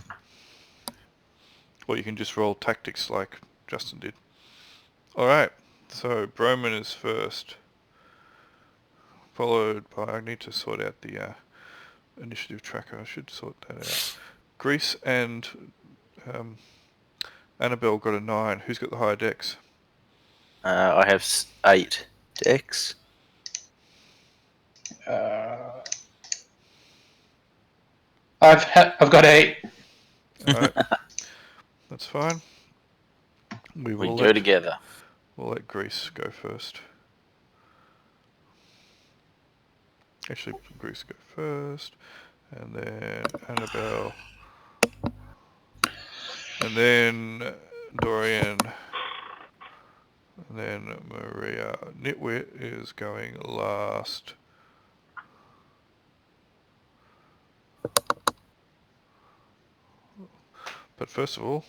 Or you can just roll tactics like Justin did. Alright, so Broman is first. Followed by, I need to sort out the initiative tracker. I should sort that out. Grease and Annabelle got a 9. Who's got the higher dex? I have 8 decks. I've got 8. Alright, that's fine. We go together. We'll let Grease go first. Actually, Grease go first, and then Annabelle, and then Dorian, and then Maria. Nitwit is going last. But first of all,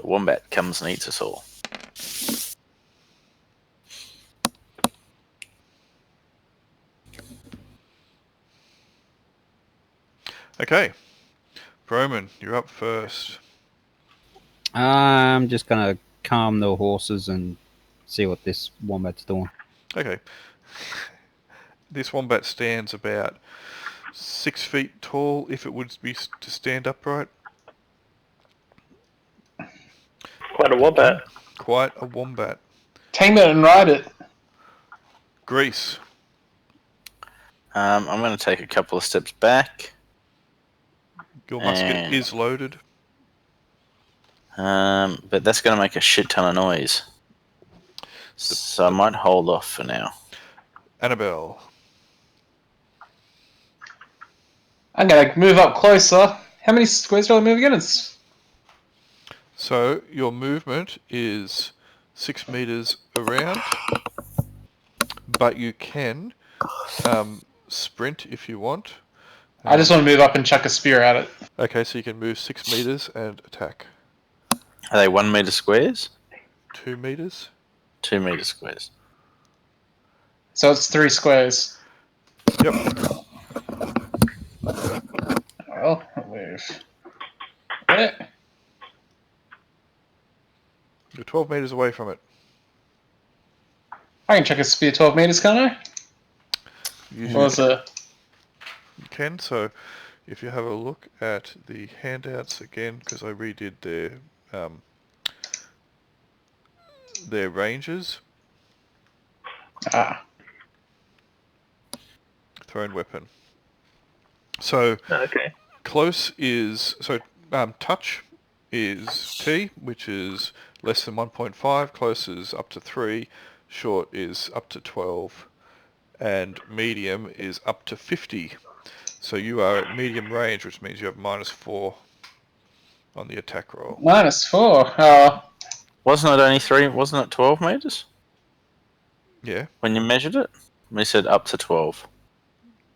The wombat comes and eats us all. okay, Broman, you're up first. I'm just gonna calm the horses and see what this wombat's doing. Okay. This wombat stands about 6 feet tall if it would be to stand upright. Quite a wombat. Quite a wombat. Tame it and ride it. Grease. I'm going to take a couple of steps back. Your musket And- is loaded. But that's going to make a shit ton of noise. So I might hold off for now. Annabelle. I'm gonna move up closer. How many squares do I move again? It's So your movement is 6 meters around, but you can sprint if you want. I just want to move up and chuck a spear at it. Okay, so you can move 6 meters and attack. Are they 1 meter squares? 2 meters. 2 meter squares. So it's 3 squares. Yep. Well, I'll move. Yeah. You're 12 meters away from it. I can chuck a spear 12 meters, can't I? Usually What was it? you can. So if you have a look at the handouts again, because I redid their ranges, thrown weapon. So Okay. close is touch is T, which is less than 1.5. Close is up to 3. Short is up to 12, and medium is up to 50. So you are at medium range, which means you have -4 on the attack roll. -4. Wasn't it only 3? Wasn't it 12 meters? Yeah. When you measured it? We said up to 12.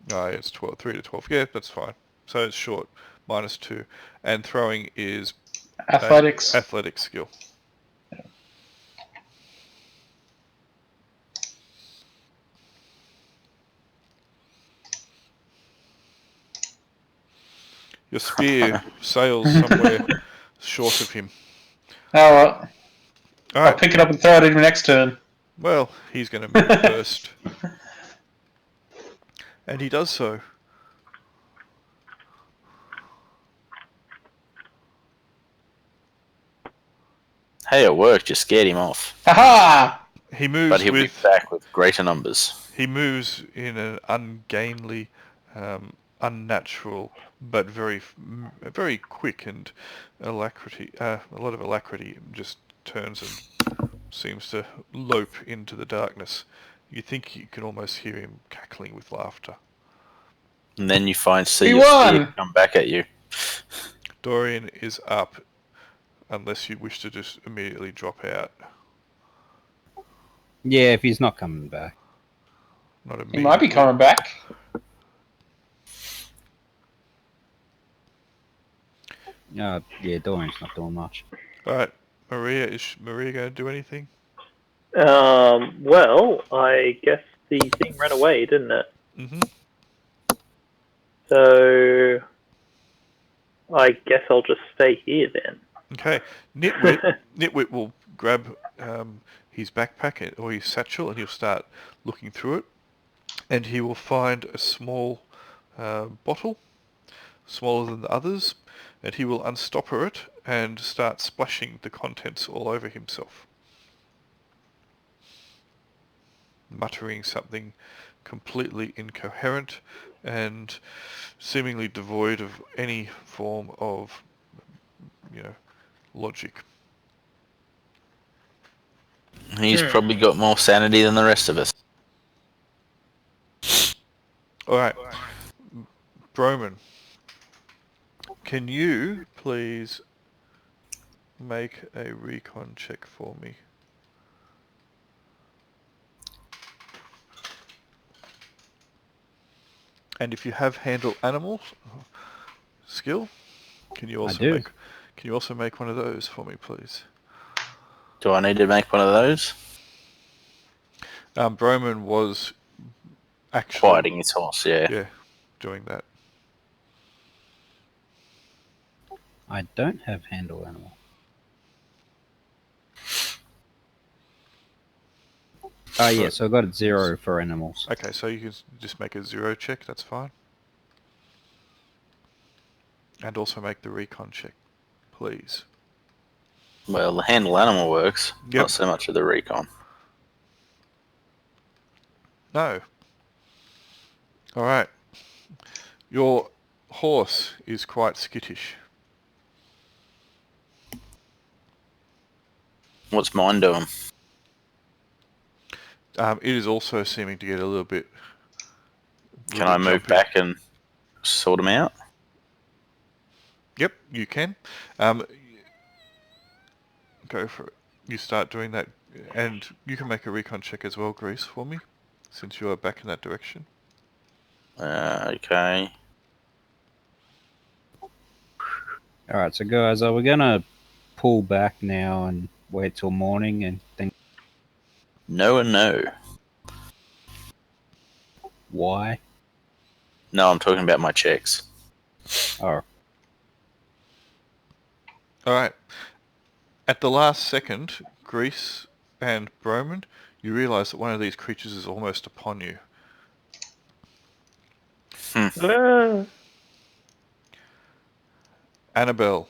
No, it's 12, 3 to 12. Yeah, that's fine. So it's short, -2, and throwing is Athletics. athletic skill. Your spear sails somewhere short of him. Oh, well. All I'll right. pick it up and throw it in the next turn. Well, he's going to move first, and he does so. Hey, it worked. You scared him off. Haha! He moves But he'll be back with greater numbers. He moves in an ungainly, unnatural, but very quick and alacrity. A lot of alacrity. Just turns and seems to lope into the darkness. You think you can almost hear him cackling with laughter. And then you see He your spear won! come back at you. Dorian is up. unless you wish to just immediately drop out. Yeah, if he's not coming back. Not He immediately. might be coming back. Yeah, Dorian's not doing much. Alright, Maria, is Maria going to do anything? Well, I guess the thing ran away, didn't it? Mm-hmm. So I guess I'll just stay here then. Okay, Nitwit will grab his backpack or his satchel and he'll start looking through it, and he will find a small bottle, smaller than the others, and he will unstopper it and start splashing the contents all over himself, muttering something completely incoherent and seemingly devoid of any form of, logic. He's probably got more sanity than the rest of us. Alright, Broman, can you please make a recon check for me? And if you have handle animals skill, can you also do. make one of those for me, please? Do I need to make one of those? Broman was actually Quieting his horse, yeah. doing that. I don't have handle animal. Oh, yeah, so I got a 0 for animals. Okay, so you can just make a 0 check, that's fine. And also make the recon check, please. Well, the handle animal works. Yep. Not so much of the recon. No. Alright. Your horse is quite skittish. What's mine doing? It is also seeming to get a little bit... Can I move jumpy. back and sort him out? Yep, you can. Go for it. You start doing that, and you can make a recon check as well, Grease, for me, since you are back in that direction. Okay. Alright, so guys, we're gonna pull back now and wait till morning and think No and no. why. No, I'm talking about my checks. Oh, Alright. At the last second, Grease and Broman, you realise that one of these creatures is almost upon you. Annabelle,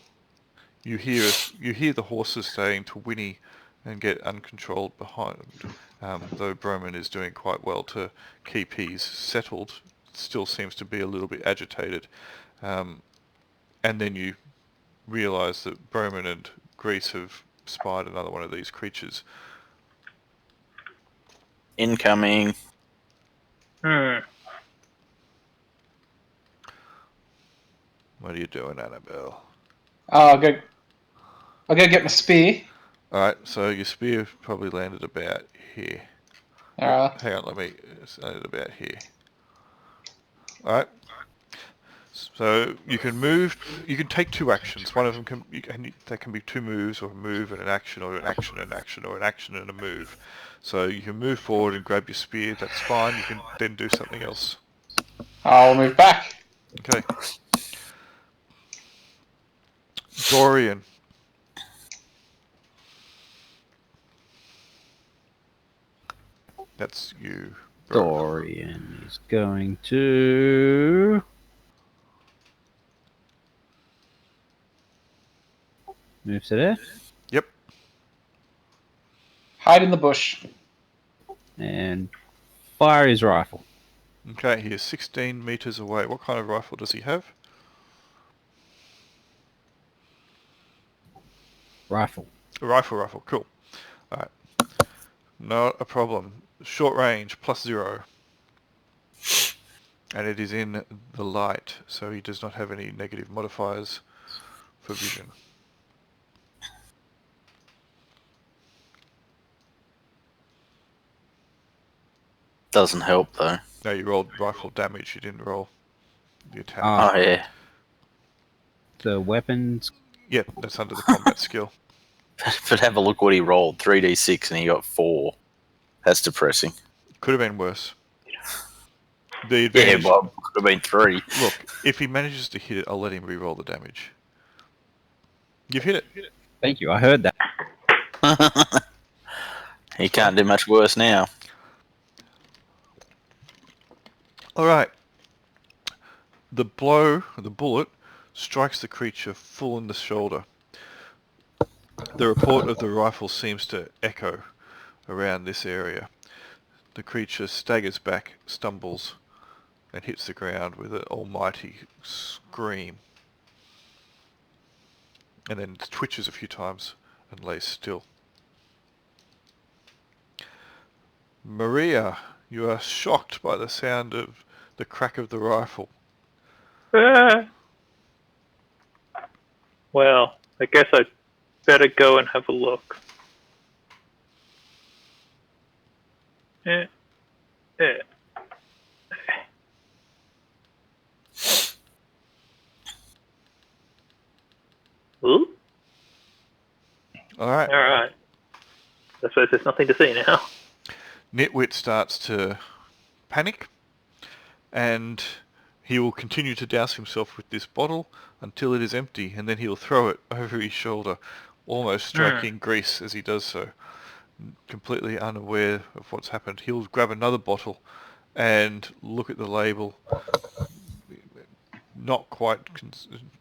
you hear the horses starting to whinny and get uncontrolled behind, though Broman is doing quite well to keep his settled, still seems to be a little bit agitated. And then you realise that Broman and Grease have spied another one of these creatures. Incoming. What are you doing, Annabelle? I'll go get my spear. Alright, so your spear probably landed about here. Alright. Hang on, it's landed about here. Alright. So you can move, you can take two actions. One of them that can be two moves, or a move and an action, or an action and an action, or an action and a move. So you can move forward and grab your spear, that's fine. You can then do something else. I'll move back. Okay. Dorian. That's you. Bro. Dorian is going to move to there Yep. Hide in the bush. and fire his rifle. Okay, he is 16 meters away. What kind of rifle does he have? Rifle. A rifle, cool. Alright. Not a problem. Short range, +0. And it is in the light, so he does not have any negative modifiers for vision. Doesn't help though. No, you rolled rifle damage. You didn't roll the attack. Oh yeah. The weapons. Yep, that's under the combat skill. But have a look what he rolled. 3d6 and he got 4. That's depressing. Could have been worse. The Yeah, advantage. well, could have been 3. Look, if he manages to hit it, I'll let him re-roll the damage. You've hit it. Thank you. I heard that. He can't do much worse now. All right. The bullet, strikes the creature full in the shoulder. The report of the rifle seems to echo around this area. The creature staggers back, stumbles, and hits the ground with an almighty scream. And then twitches a few times and lays still. Maria, you are shocked by the sound of the crack of the rifle. Well, I guess I'd better go and have a look. Ooh? Alright. Alright. I suppose there's nothing to see now. Nitwit starts to panic, and he will continue to douse himself with this bottle until it is empty, and then he'll throw it over his shoulder, almost striking Grease as he does so. Completely unaware of what's happened, he'll grab another bottle and look at the label, not quite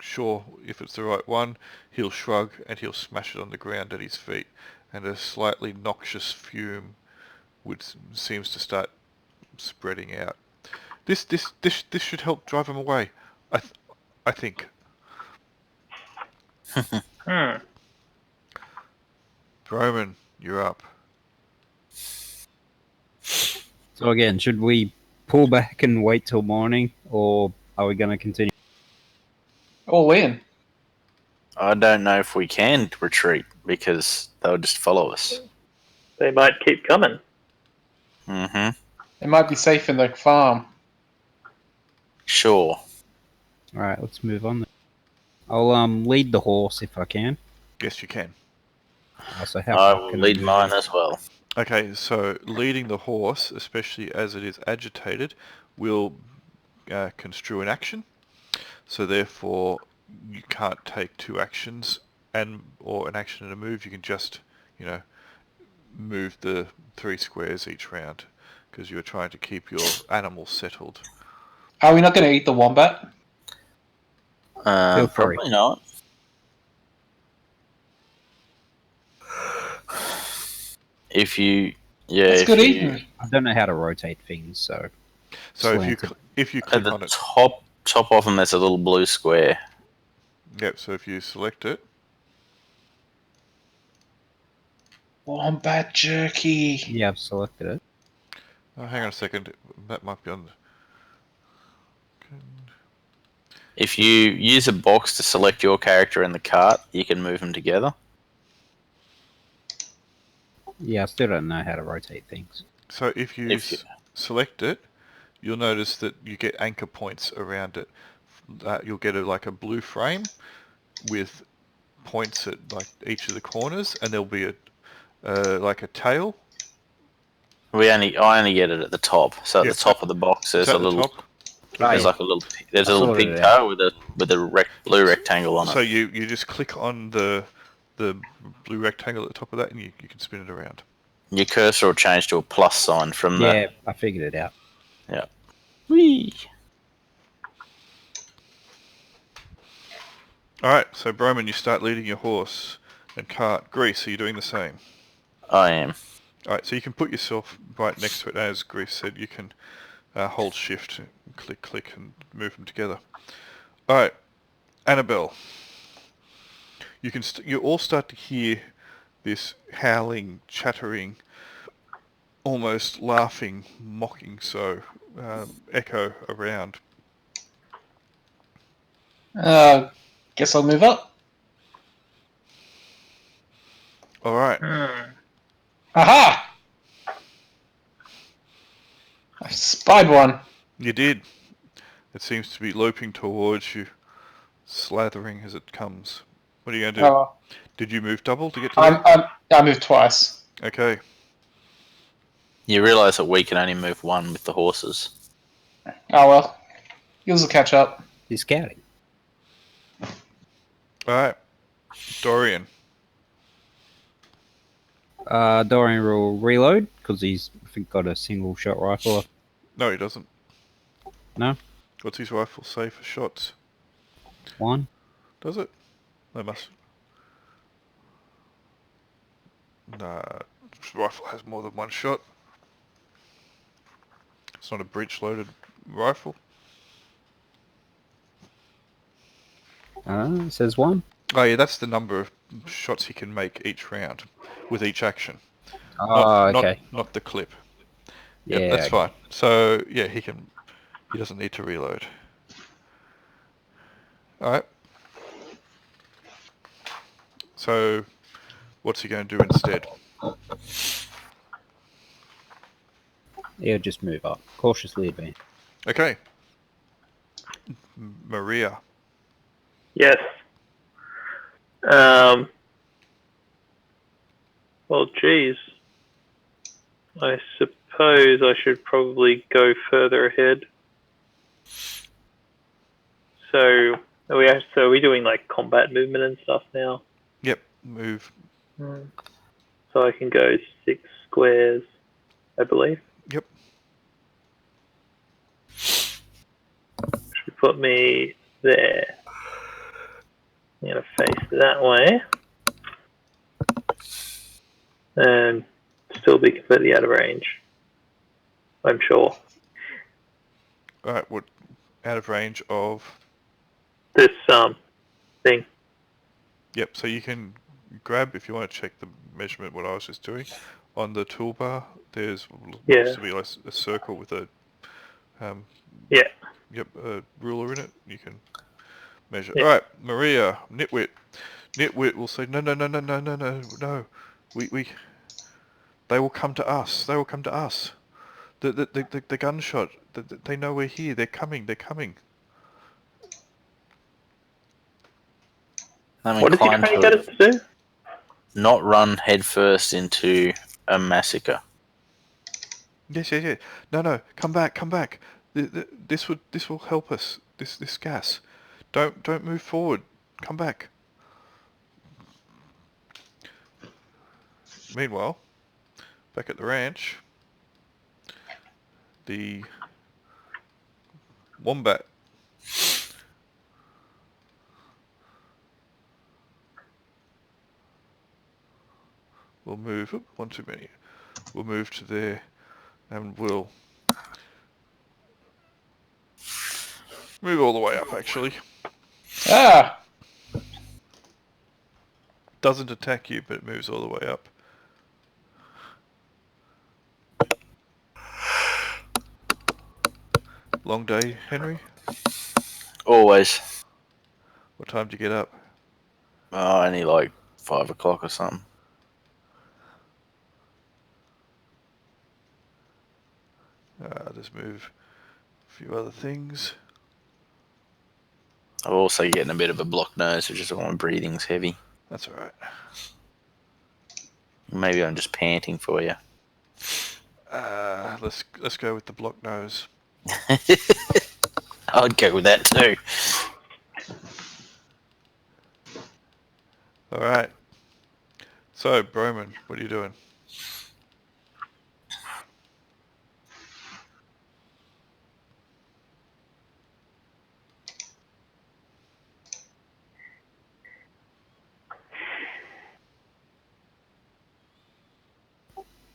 sure if it's the right one. He'll shrug and he'll smash it on the ground at his feet, and a slightly noxious fume seems to start spreading out. This should help drive him away. I think. Roman, you're up. So again, should we pull back and wait till morning, or are we going to continue? All in. I don't know if we can retreat because they'll just follow us. They might keep coming. Mm-hmm. It might be safe in the farm. Sure. All right, let's move on. I'll lead the horse if I can. Yes, you can. So how I far will can lead move? mine as well. Okay, so leading the horse, especially as it is agitated, will construe an action. So therefore, you can't take 2 actions or an action and a move. You can just, move the 3 squares each round because you're trying to keep your animal settled. Are we not going to eat the wombat? Feel free. Probably not. If you, That's good eating. I don't know how to rotate things, so. So Slanted. if you At click the on it, top of them, there's a little blue square. yep. So if you select it, Wombat jerky. Yeah, I've selected it. oh, hang on a second, that might be on. If you use a box to select your character in the cart, you can move them together. Yeah, I still don't know how to rotate things. So if you select it, you'll notice that you get anchor points around it. You'll get like a blue frame with points at like each of the corners, and there'll be like a tail. I only get it at the top. So at Yep. the top of the box, there's Is a that the little. top? There's like a little. There's a I little sorted pink it out. toe with a blue rectangle on So it. you just click on the blue rectangle at the top of that, and you can spin it around. Your cursor will change to a plus sign from the. Yeah, I figured it out. Yeah. Whee! All right, so Broman, you start leading your horse and cart. Grease, are you doing the same? I am. All right, so you can put yourself right next to it. As Grease said, you can hold shift, and click, and move them together. All right, Annabelle. You all start to hear this howling, chattering, almost laughing, mocking echo around. Guess I'll move up. All right. Aha! I spied one. You did. It seems to be loping towards you, slathering as it comes. What are you going to do? Oh, Did you move double to get to there? I moved twice. Okay. You realise that we can only move one with the horses. Oh well. Yours will catch up. He's scouting. Alright. Dorian. Dorian will reload because he's, I think, got a single shot rifle. No, he doesn't. No? What's his rifle say for shots? One. Does it? They must. Nah, his rifle has more than one shot. It's not a breech-loaded rifle. It says one. Oh yeah, that's the number of shots he can make each round with each action. Oh, okay. Not the clip. Yeah, Yep, that's okay. fine. So yeah, he doesn't need to reload. Alright. So what's he going to do instead? He'll just move up. Cautiously advance. Okay. Maria. Yes. Well, geez. I suppose I should probably go further ahead. So are we doing like combat movement and stuff now? Yep, move. So I can go 6 squares, I believe. Yep. Which would put me there. I'm going to face that way. And still be completely out of range. I'm sure. Alright, what out of range of? This thing. Yep, so you can grab, if you want to check the measurement, what I was just doing, on the toolbar, there's looks to be like a circle with a a ruler in it. You can measure. Yeah. Alright, Maria, Nitwit. Nitwit will say, no. We they will come to us. They will come to us. The gunshot. They know we're here. They're coming. I'm What is he inclined trying to get us to do? not run headfirst into a massacre. Yes. No. Come back. This will help us. This gas. Don't move forward. Come back. Meanwhile, back at the ranch, the wombat. We'll move. One too many. We'll move to there, and we'll move all the way up. Actually, Ah! doesn't attack you, but it moves all the way up. Long day, Henry? Always. What time do you get up? Oh, only like 5 o'clock or something. Just move a few other things. I'm also getting a bit of a blocked nose, which is why my breathing's heavy. That's alright. Maybe I'm just panting for you. Let's go with the block nose. I'd go with that too. Alright. So, Broman, what are you doing?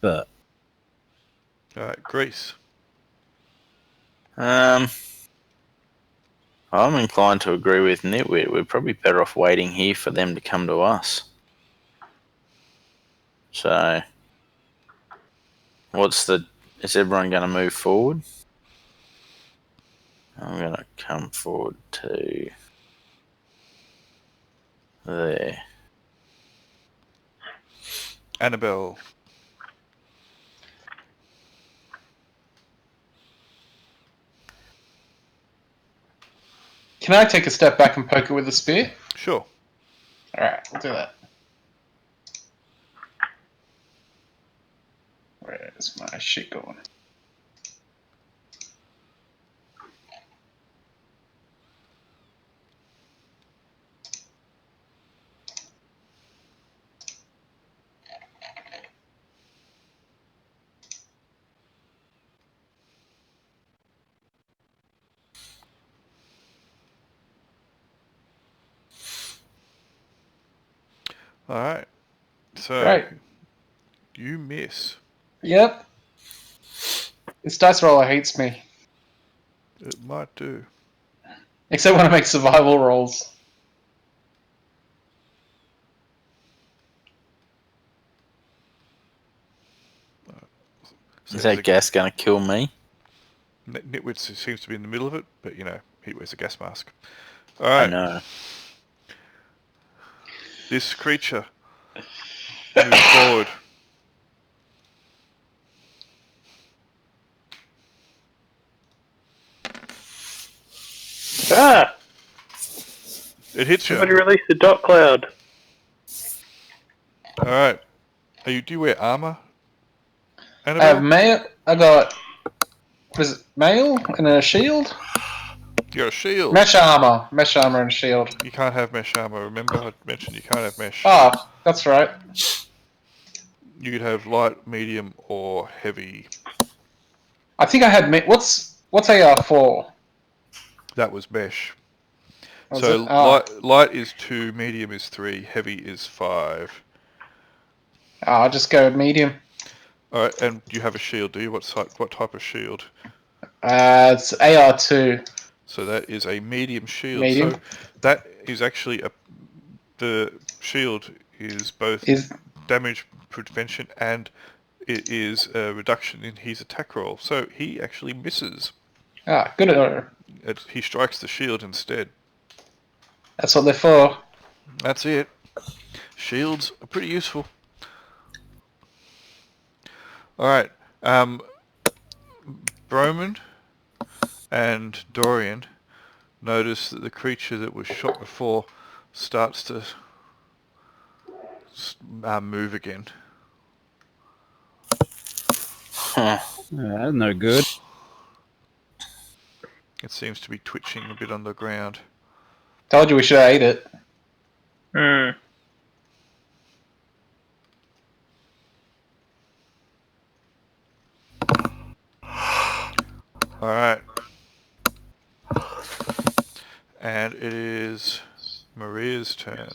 But Alright, Grease. I'm inclined to agree with Nitwit. We're probably better off waiting here for them to come to us. So, is everyone going to move forward? I'm going to come forward to there. Annabelle. Can I take a step back and poke it with a spear? Sure. Alright, we'll do that. Where's my shit going? All right. So Right. you miss. Yep. This dice roller hates me. It might do. Except when I make survival rolls. So Is that gas going to kill me? Nitwit seems to be in the middle of it, but you know he wears a gas mask. All I right. know. This creature moves forward. Ah! It hits you. Somebody release the Dodt cloud. All right. Do you wear armor? I Annabelle? have mail. I got. Was it mail and a shield? You got a shield. Mesh armor. Mesh armor and shield. You can't have mesh armor. Remember I mentioned you can't have mesh. Oh, that's right. You could have light, medium, or heavy. I think I had. What's AR4? That was mesh. Was So it? Oh. light is 2, medium is 3, heavy is 5. I'll just go medium. All right, and you have a shield, do you? What type of shield? It's AR2. So that is a medium shield. Medium. So that is actually the shield is both Is damage prevention and it is a reduction in his attack roll. So he actually misses. good. He strikes the shield instead. That's what they're for. That's it. Shields are pretty useful. All right. Broman and Dorian notice that the creature that was shot before starts to move again. Huh. That's no good. It seems to be twitching a bit on the ground. Told you we should have ate it. Hmm. All right. And it is Maria's turn.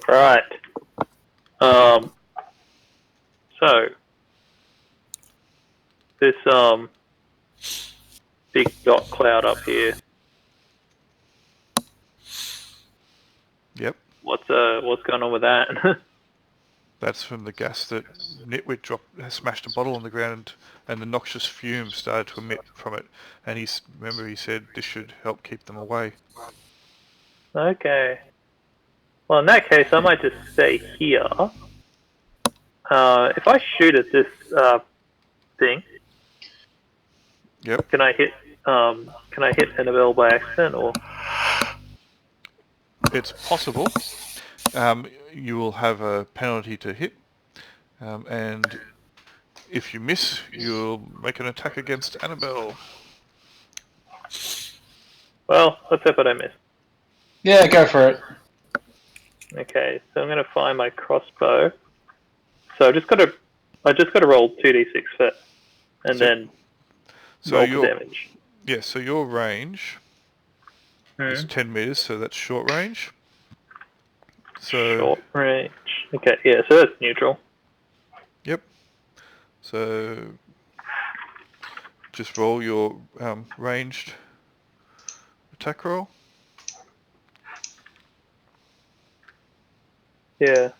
Right. So this big dot cloud up here. Yep. What's going on with that? That's from the gas that Nitwit smashed a bottle on the ground, and the noxious fumes started to emit from it. And he said this should help keep them away. Okay. Well, in that case, I might just stay here. If I shoot at this thing, Yep. can I hit Annabelle by accident, or? It's possible. You will have a penalty to hit, and if you miss, you'll make an attack against Annabelle. Well, let's hope I don't miss. Yeah, go for it. Okay, so I'm going to find my crossbow. So I just got to roll 2d6 first, and then roll the damage. Yeah, so your range is 10 meters, so that's short range. So Short range. Okay, yeah, so that's neutral. Yep. So just roll your ranged attack roll. Yeah.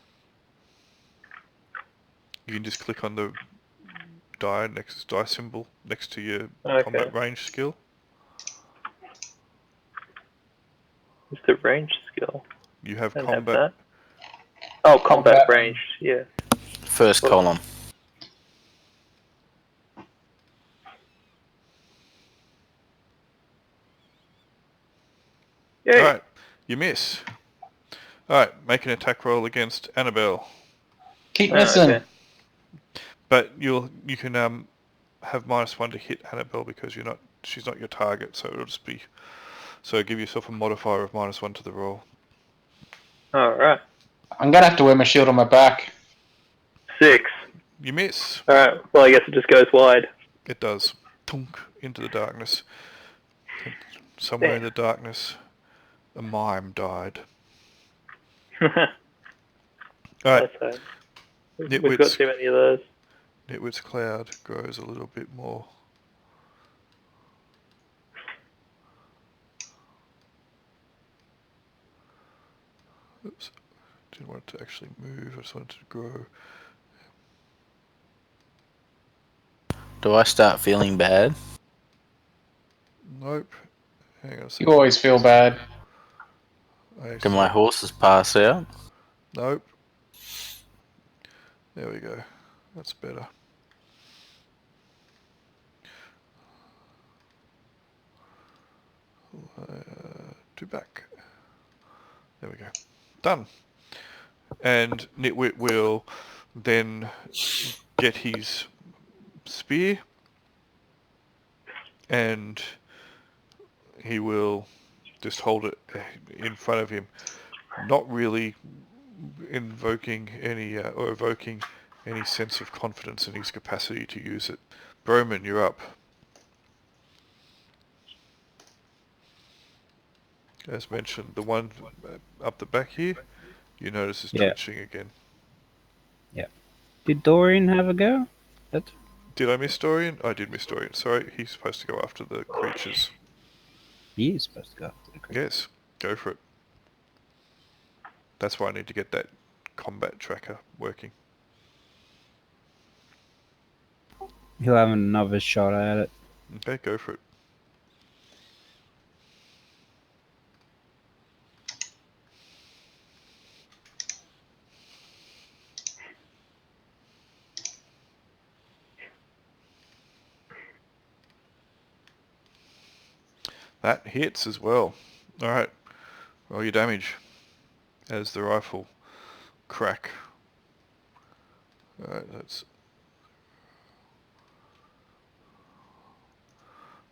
You can just click on the die symbol next to your Okay. combat range skill. What's the range skill? You have I don't have combat. that. Oh, combat Combat. range. Yeah. First column. Yay! Alright, you miss. Alright, make an attack roll against Annabelle. Keep Oh, missing. okay. But you can have -1 to hit Annabelle because she's not your target, so it'll just be... So give yourself a modifier of -1 to the roll. Alright. I'm gonna have to wear my shield on my back. 6. You miss. Alright, well I guess it just goes wide. It does. Tunk, into the darkness. And somewhere in the darkness, a mime died. Alright, That's right. We've got too many of those. Nitwit's cloud grows a little bit more. Oops. Didn't want it to actually move, I just wanted it to grow. Do I start feeling bad? Nope. Hang on a You second. always feel bad. Do my horses pass out? Nope. There we go. That's better. To back. There we go. Done. And Nitwit will then get his spear and he will just hold it in front of him, not really invoking any or evoking any sense of confidence in his capacity to use it. Broman, you're up. As mentioned, the one up the back here, you notice is twitching again. Yeah. Did Dorian have a go? Did I miss Dorian? I did miss Dorian. Sorry, he's supposed to go after the creatures. He is supposed to go after the creature. Yes, go for it. That's why I need to get that combat tracker working. He'll have another shot at it. Okay, go for it. That hits as well. Alright, roll your damage as the rifle crack. Alright, that's...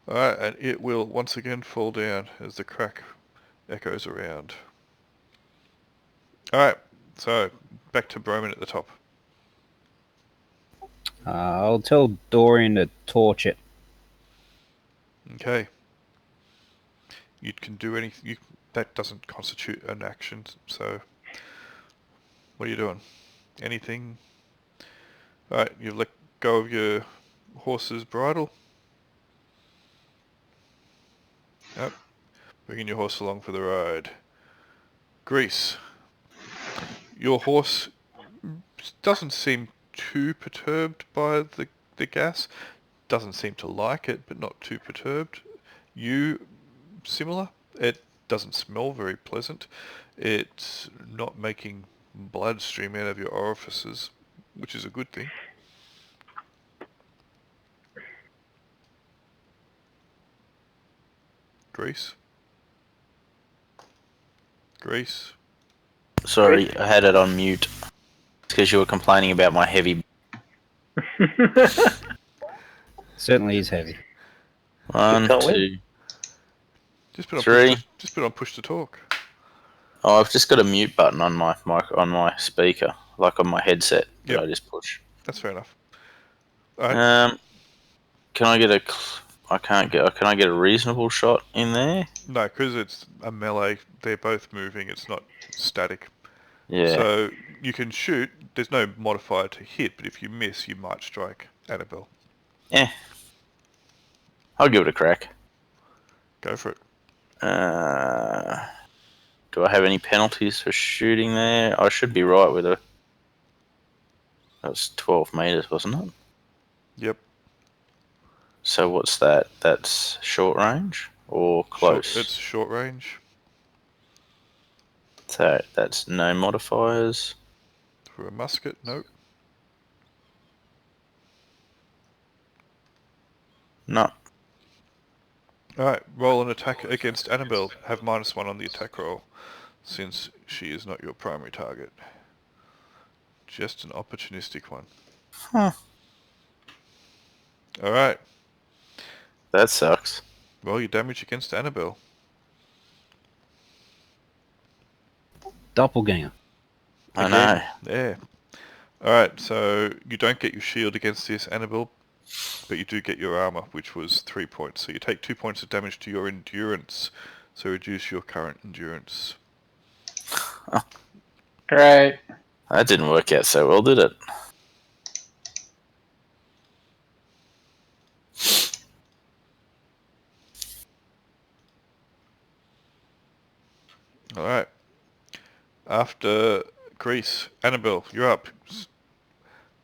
Alright, and it will once again fall down as the crack echoes around. Alright, so back to Broman at the top. I'll tell Dorian to torch it. Okay. You can do anything. That doesn't constitute an action, so... What are you doing? Anything? Alright, you let go of your horse's bridle. Yep. Bringing your horse along for the ride. Grease. Your horse doesn't seem too perturbed by the gas. Doesn't seem to like it, but not too perturbed. You, similar. It doesn't smell very pleasant. It's not making blood stream out of your orifices, which is a good thing. Grease. Grease. Sorry, I had it on mute. It's because you were complaining about my heavy... Certainly is heavy. One, can't win. 2... Just put on Three. Just put on push to talk. Oh, I've just got a mute button on my on my speaker, like on my headset. That Yep. I just push. That's fair enough. Alright. Can I get a? I can't get. Can I get a reasonable shot in there? No, because it's a melee, they're both moving, it's not static. Yeah. So you can shoot, there's no modifier to hit, but if you miss, you might strike Annabelle. I'll give it a crack. Go for it. Do I have any penalties for shooting there? I should be right with a... That was 12 meters, wasn't it? Yep. So what's that? That's short range or close? It's short range. So that's no modifiers. For a musket, nope. No. Alright, roll an attack against Annabelle. Have -1 on the attack roll, since she is not your primary target. Just an opportunistic one. Huh. Alright, That sucks. roll your damage against Annabelle. Doppelganger. I know. Yeah. Alright, so you don't get your shield against this, Annabelle, but you do get your armor, which was 3 points. So you take 2 points of damage to your endurance, so reduce your current endurance. Great. That didn't work out so well, did it? Alright. After Greece, Annabelle, you're up.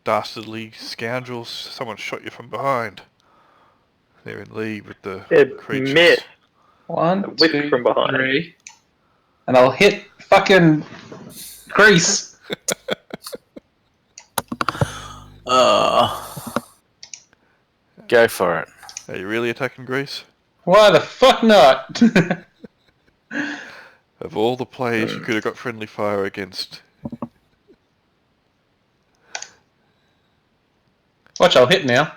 Dastardly scoundrels, someone shot you from behind. They're in league with the It creatures. missed. 1, Whipped 2, from behind. 3. And I'll hit fucking Grease. Go for it. Are you really attacking Greece? Why the fuck not? Of all the players you could have got friendly fire against. Watch, I'll hit now.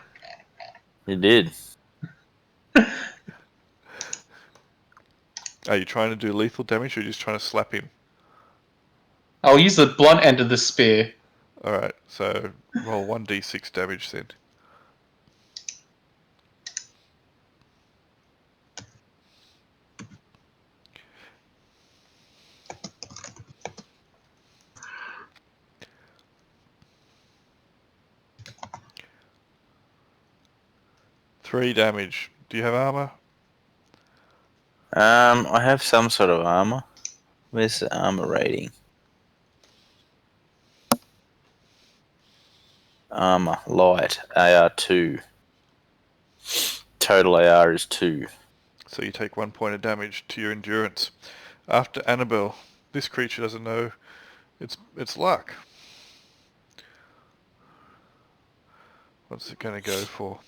You did. Are you trying to do lethal damage or are you just trying to slap him? I'll use the blunt end of the spear. Alright, so roll 1d6 damage then. Three damage. Do you have armor? I have some sort of armor. Where's the armor rating? Armor, light, AR 2. Total AR is 2. So you take 1 point of damage to your endurance. After Annabelle, this creature doesn't know its luck. What's it going to go for?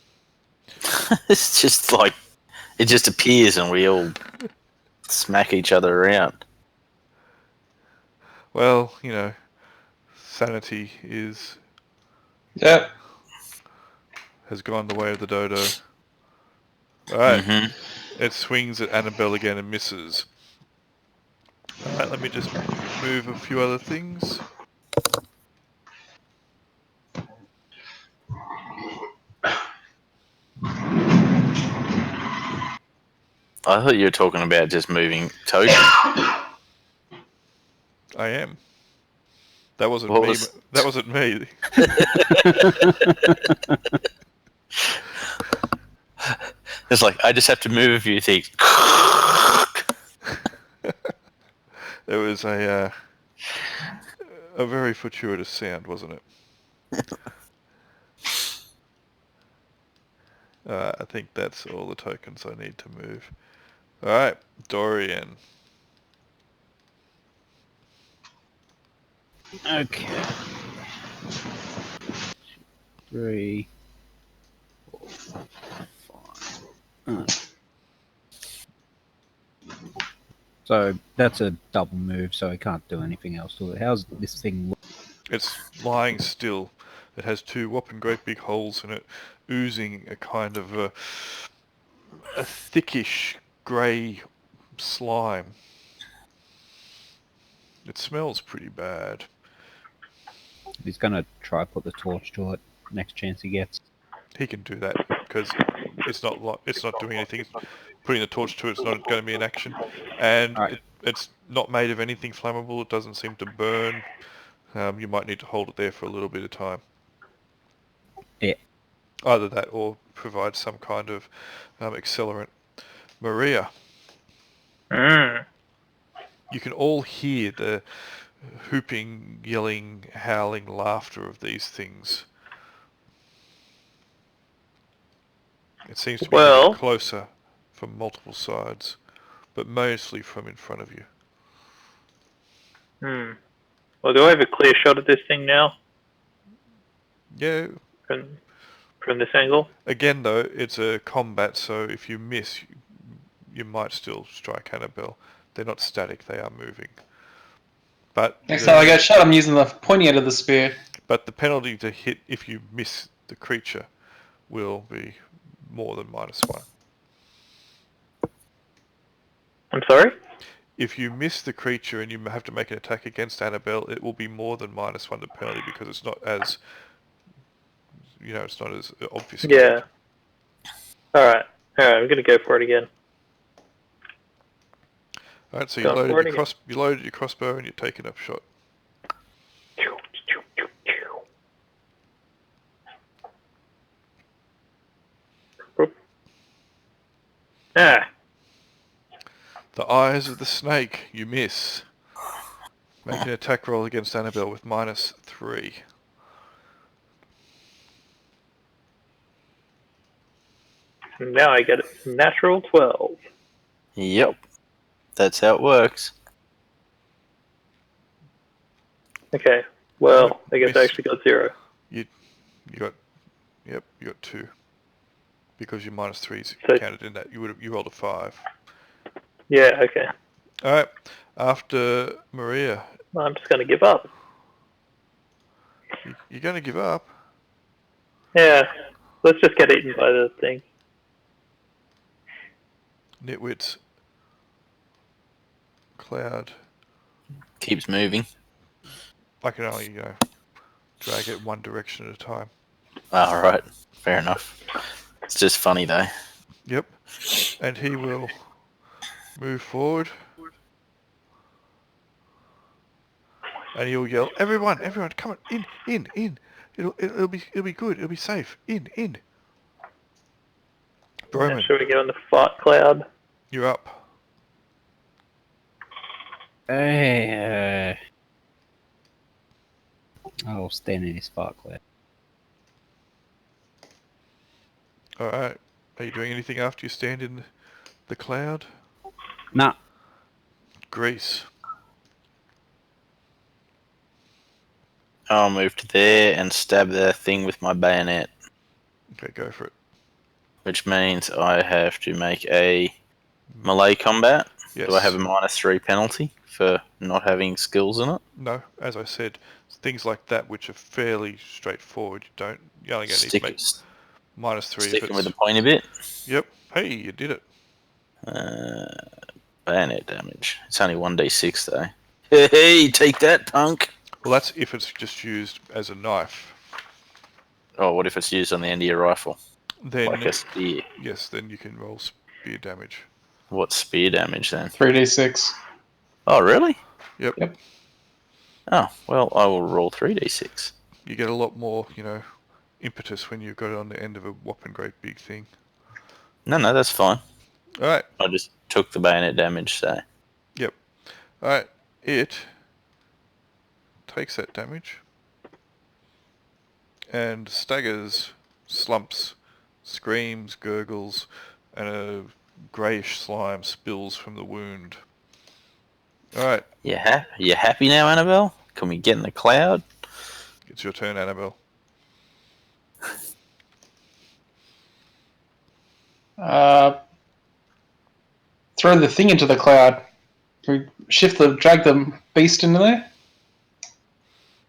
It's just like, it just appears and we all smack each other around. Well, you know, sanity Yep. has gone the way of the dodo. Alright, Mm-hmm. it swings at Annabelle again and misses. Alright, let me just move a few other things. I thought you were talking about just moving token. I am. That wasn't What me. was- That wasn't me. It's like, I just have to move a few things. It was a very fortuitous sound, wasn't it? I think that's all the tokens I need to move. Alright, Dorian. Okay. 3, 4, 5. So that's a double move, so I can't do anything else to it. How's this thing look? It's lying still. It has two whopping great big holes in it, oozing a kind of a thickish grey slime. It smells pretty bad. He's gonna try put the torch to it next chance he gets. He can do that because it's not doing anything. Putting the torch to it's not going to be an action, and Alright. it's not made of anything flammable. It doesn't seem to burn. You might need to hold it there for a little bit of time. Yeah. Either that or provide some kind of accelerant. Maria, you can all hear the whooping, yelling, howling laughter of these things. It seems to be getting closer from multiple sides, but mostly from in front of you. Well, do I have a clear shot at this thing now? Yeah. From this angle? Again, though, it's a combat, so if you miss, you might still strike Annabelle. They're not static; they are moving. But Next time I get shot, I'm using the pointy end of the spear. But the penalty to hit if you miss the creature will be more than -1. I'm sorry? If you miss the creature and you have to make an attack against Annabelle, it will be more than -1 the penalty because it's not as, it's not as obfuscated. Yeah. Alright, I'm gonna go for it again. Alright, so you Go for it again. loaded your crossbow and you're taking up shot. Ah, The eyes of the snake, you miss. Make an attack roll against Annabelle with -3. now I get a natural 12. Yep. That's how it works. Okay, well, Yep, I guess I missed. actually got 0. You got 2. Because your -3's So- counted in that. You rolled a 5. Yeah, okay. Alright, after Maria, I'm just gonna give up. you're going to give up? Yeah, let's just get eaten by the thing. Nitwit's cloud. Keeps moving. I can only, drag it one direction at a time. Alright. Fair enough. It's just funny though. Yep. And he will move forward. And he'll yell, everyone, come on, in. It'll be good. It'll be safe. In. Now, Broman, should we get on the fart cloud? you're up. Hey, I'll stand in his fart cloud. Alright. Are you doing anything after you stand in the cloud? Nah. Grease. I'll move to there and stab the thing with my bayonet, Okay, go for it. which means I have to make a melee combat. Yes. Do I have a -3 penalty for not having skills in it? No, as I said, things like that which are fairly straightforward. You only going to need to make -3 if Sticking with it's... the pointy bit. Yep. Hey, you did it. Bayonet damage. It's only 1d6 though. Hey, take that, punk! Well, that's if it's just used as a knife. Oh, what if it's used on the end of your rifle? Then, Like a spear. yes, then you can roll spear damage. What's spear damage then? 3d6. Oh, really? Yep. Yep. Oh, well, I will roll 3d6. You get a lot more, impetus when you've got it on the end of a whopping great big thing. No, that's fine. Alright. I just took the bayonet damage, so... Yep. Alright. It takes that damage and staggers, slumps, screams, gurgles, and a greyish slime spills from the wound. Alright, You happy now, Annabelle? Can we get in the cloud? it's your turn, Annabelle. Throw the thing into the cloud. Can we drag the beast into there?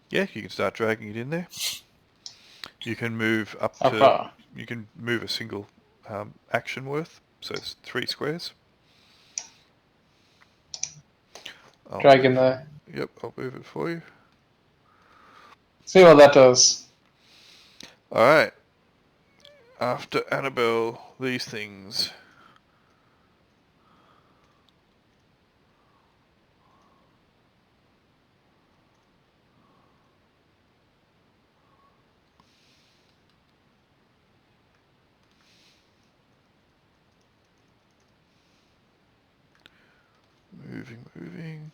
Yeah, you can start dragging it in there. You can move up How to... far? You can move a single action worth, so it's 3 squares. Drag in there. Yep, I'll move it for you. See what that does. Alright. After Annabelle, these things... Moving.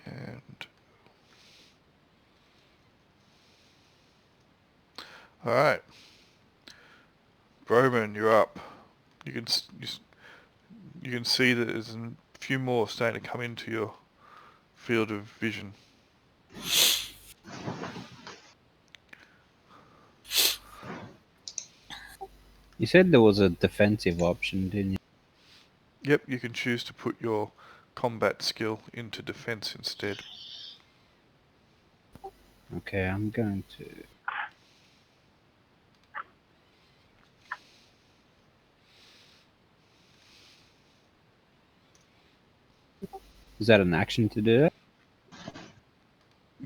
And... Alright. Broman, you're up. You can you can see that there's a few more starting to come into your field of vision. You said there was a defensive option, didn't you? Yep, you can choose to put your combat skill into defense instead. Okay, I'm going to... Is that an action to do it?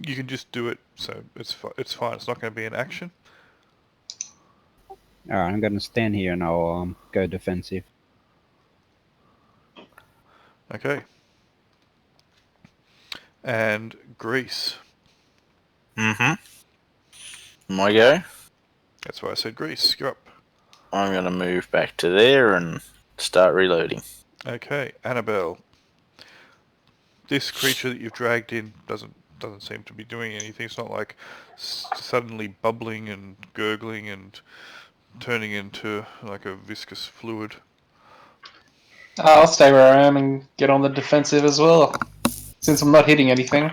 You can just do it, so it's fine. It's not going to be an action. Alright, I'm going to stand here and I'll go defensive. Okay. And Grease. Mm-hmm. My go. That's why I said Grease. You're up. I'm going to move back to there and start reloading. Okay, Annabelle. This creature that you've dragged in doesn't seem to be doing anything. It's not like suddenly bubbling and gurgling and turning into like a viscous fluid. I'll stay where I am and get on the defensive as well, since I'm not hitting anything.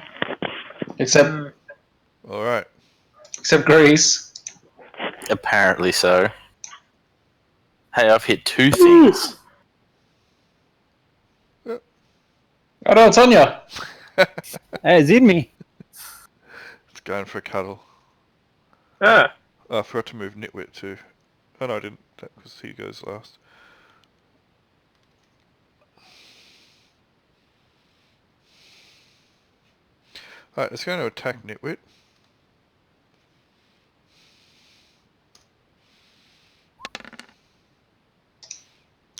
Except Alright. Grease. Apparently so. Hey, I've hit 2 things. Oh no, it's on ya! Hey, it's in me! It's going for a cuddle. Ah, I forgot to move Nitwit too. Oh no, I didn't, because he goes last. Alright, it's going to attack Nitwit.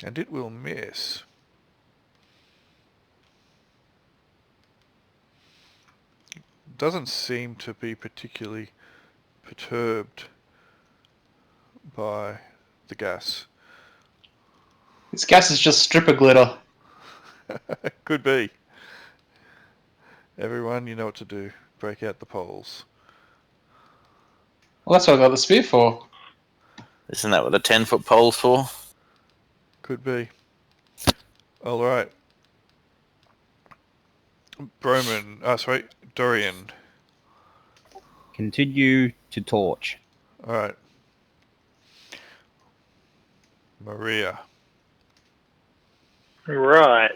And it will miss. It doesn't seem to be particularly perturbed by the gas. This gas is just stripper glitter. Could be. Everyone, you know what to do. Break out the poles. Well, that's what I got the spear for. Isn't that what the 10-foot pole's for? Could be. Alright. Sorry, Dorian. Continue to torch. Alright. Maria. right.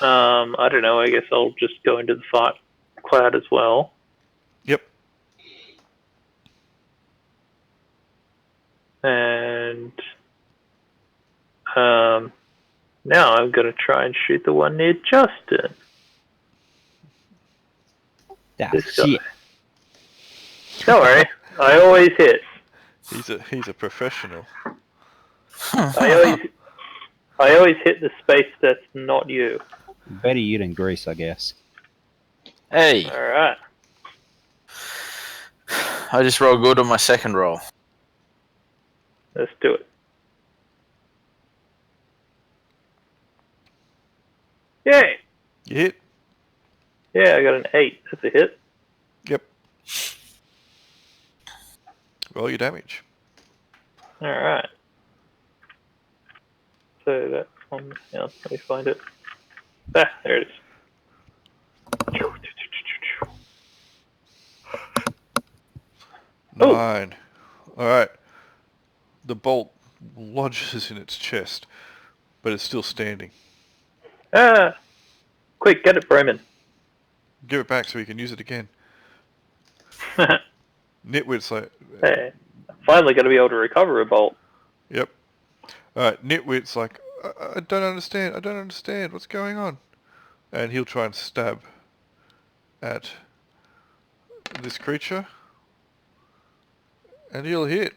I don't know. I guess I'll just go into the fight cloud as well. Yep. And now I'm going to try and shoot the one near Justin. This Shit. guy. Don't worry, I always hit. He's a professional. I always hit the space that's not you. Better you than Grease, I guess. Hey, All right. I just rolled good on my second roll. Let's do it. Yay! You hit? Yeah, I got an 8. That's a hit. Yep. Roll your damage. All right. So that's on. Yeah, let me find it. Ah, there it is. Oh. 9. Alright. The bolt lodges in its chest, but it's still standing. Ah! Quick, get it, Bremen. Give it back so he can use it again. Nitwit's like... Hey, I'm finally going to be able to recover a bolt. Yep. Alright, Nitwit's like, I don't understand, what's going on? And he'll try and stab at this creature. And he'll hit.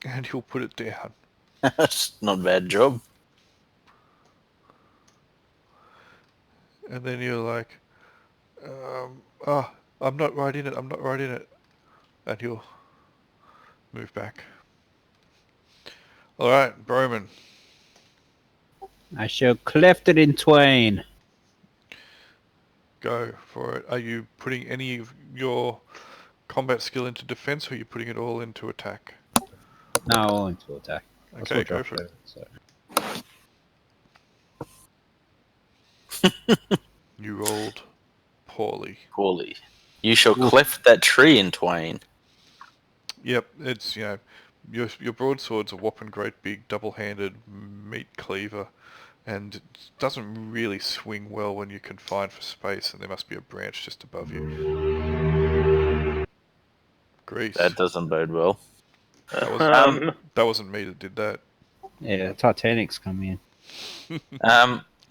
And he'll put it down. That's not a bad job. And then you're like, I'm not right in it. And he'll move back. Alright, Broman. I shall cleft it in twain. Go for it. Are you putting any of your combat skill into defense, or are you putting it all into attack? No, all into attack. I Okay, still go dropped for it. So. You rolled poorly. Poorly. You shall Oof. cleft that tree in twain. Yep, it's, your broadsword's a whopping great big double-handed meat cleaver, and it doesn't really swing well when you're confined for space, and there must be a branch just above you. Grease. That doesn't bode well. That wasn't me that did that. Yeah, Titanic's come in.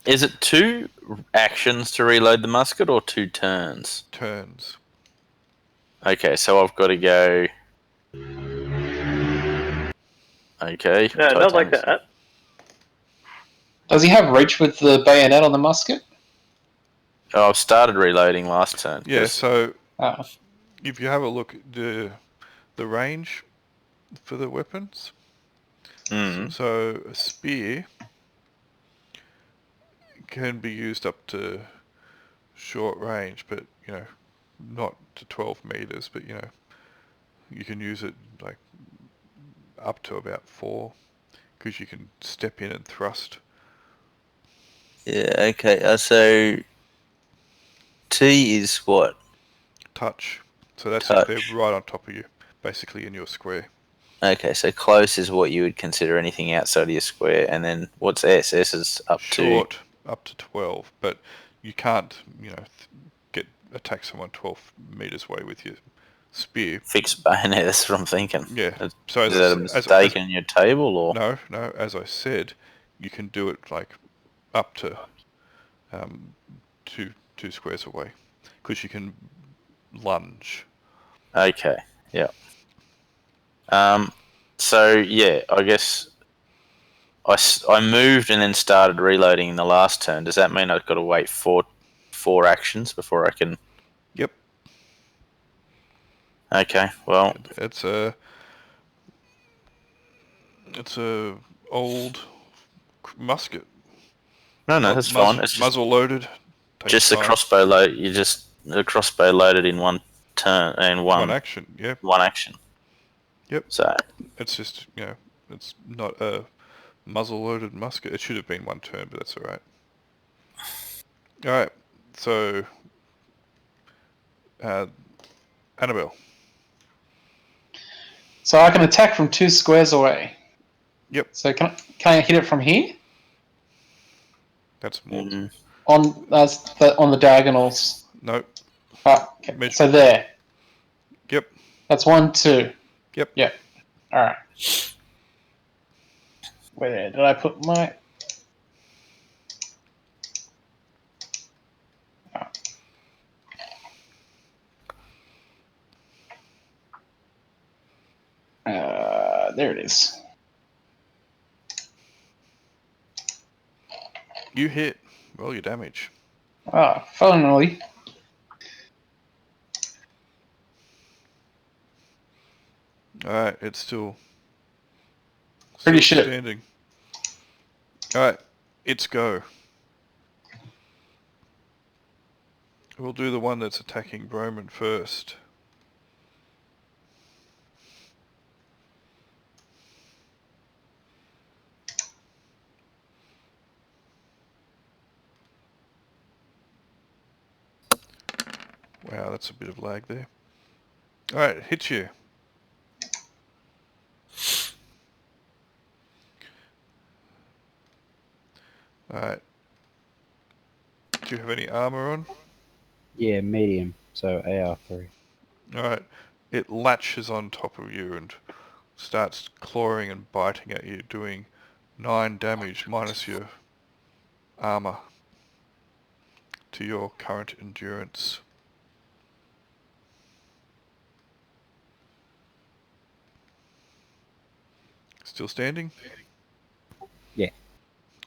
Is it 2 actions to reload the musket or 2 turns? Turns. Okay, so I've got to go. Okay. No, not like Titanic's- that. Does he have reach with the bayonet on the musket? Oh, I've started reloading last turn. Yeah, so Oh. if you have a look at the range for the weapons, so a spear can be used up to short range, but not to 12 meters, but you can use it like up to about 4, because you can step in and thrust. Yeah, okay. So T is what? Touch. So that's Touch. if they're right on top of you, basically in your square. Okay, so close is what you would consider anything outside of your square, and then what's S? S is up Short, up to 12, but you can't, attack someone 12 meters away with your spear. to fixed bayonet. That's what I'm thinking. Yeah. So Is that a mistake on your table, or No, as I said, you can do it like up to two squares away, because you can lunge. okay, yeah. So yeah, I guess I moved and then started reloading in the last turn. Does that mean I've got to wait four actions before I can? Yep. Okay, well, It's a old musket. no, that's fine. It's just Muzzle loaded. the time. crossbow load. The crossbow loaded in one turn and One action. Yep. one action. Yep. So It's just it's not a muzzle loaded musket. It should have been one turn, but that's all right. All right. So Annabelle. So I can attack from 2 squares away. Yep. So can I hit it from here? That's more. On the diagonals. No. Okay. So there. Yep. That's 1, 2. Yep. Yep. All right. Where did I put my? There it is. You hit. Roll your damage. Finally. Alright, it's still Pretty shit. standing. Alright, it's go. We'll do the one that's attacking Broman first. Wow, that's a bit of lag there. Alright, it hits you. Alright. Do you have any armor on? Yeah, medium. So AR3. Alright. It latches on top of you and starts clawing and biting at you, doing 9 damage minus your armor to your current endurance. Still standing? Yeah.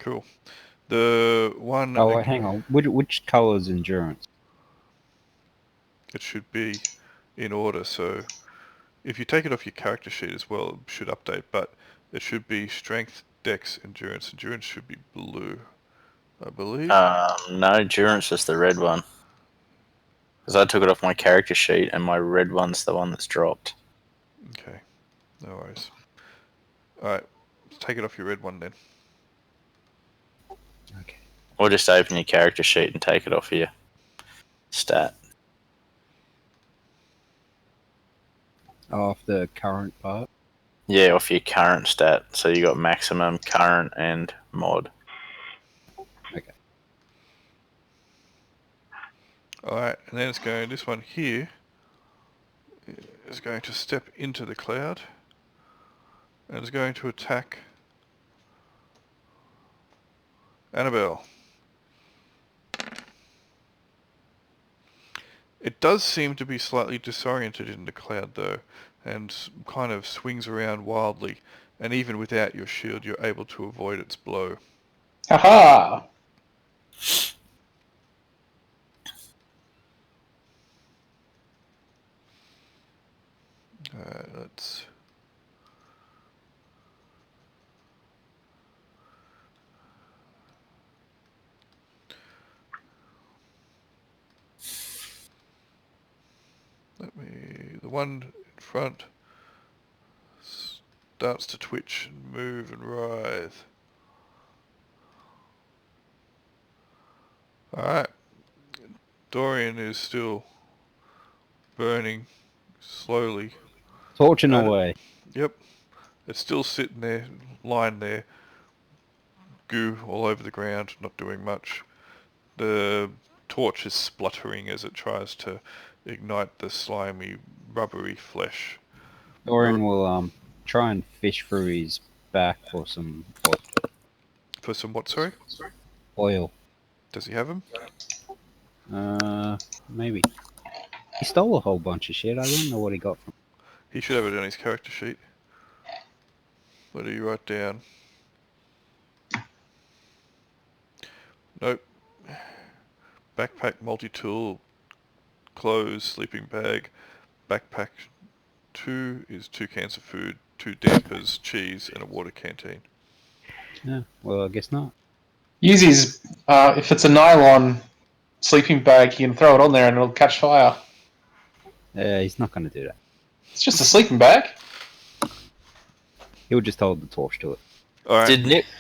Cool. The one... Oh, hang on. Which colour is endurance? It should be in order, so if you take it off your character sheet as well, it should update, but it should be strength, dex, endurance. Endurance should be blue, I believe. no, endurance is the red one. Because I took it off my character sheet, and my red one's the one that's dropped. Okay, no worries. Alright, take it off your red one then. Okay. Or just open your character sheet and take it off your stat. Off the current part. Yeah, off your current stat. So you got maximum, current, and mod. Okay. Alright, and then it's going, this one here is going to step into the cloud and is going to attack Annabelle. It does seem to be slightly disoriented in the cloud though, and kind of swings around wildly, and even without your shield you're able to avoid its blow. Haha! Let's... The one in front starts to twitch and move and writhe. Alright. Dorian is still burning slowly. Torching away. Yep. It's still sitting there, lying there. Goo all over the ground, not doing much. The torch is spluttering as it tries to ignite the slimy, rubbery flesh. Dorian will try and fish through his back for some For some what, sorry? oil. Does he have them? Maybe. He stole a whole bunch of shit. I don't know what he got from. He should have it on his character sheet. What do you write down? Nope. Backpack, multi-tool, clothes, sleeping bag. Backpack 2 is 2 cans of food, 2 dampers, cheese, and a water canteen. Yeah. Well, I guess not. Use his, if it's a nylon sleeping bag, you can throw it on there and it'll catch fire. He's not going to do that. It's just a sleeping bag. He'll just hold the torch to it. Alright.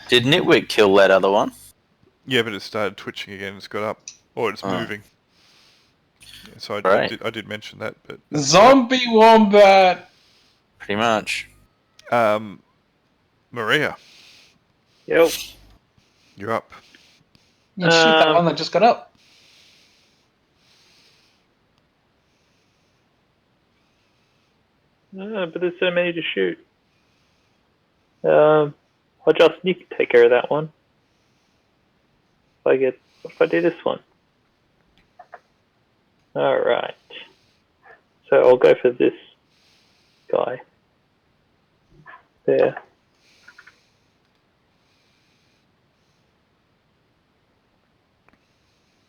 Did Nitwick kill that other one? Yeah, but it started twitching again. It's got up. Or it's moving. Yeah, so I did mention that. But Zombie wombat! Pretty much. Maria, Yep. you're up. You shoot that one that just got up. But there's so many to shoot. I'll just take care of that one. What if I do this one? Alright. So I'll go for this guy. There.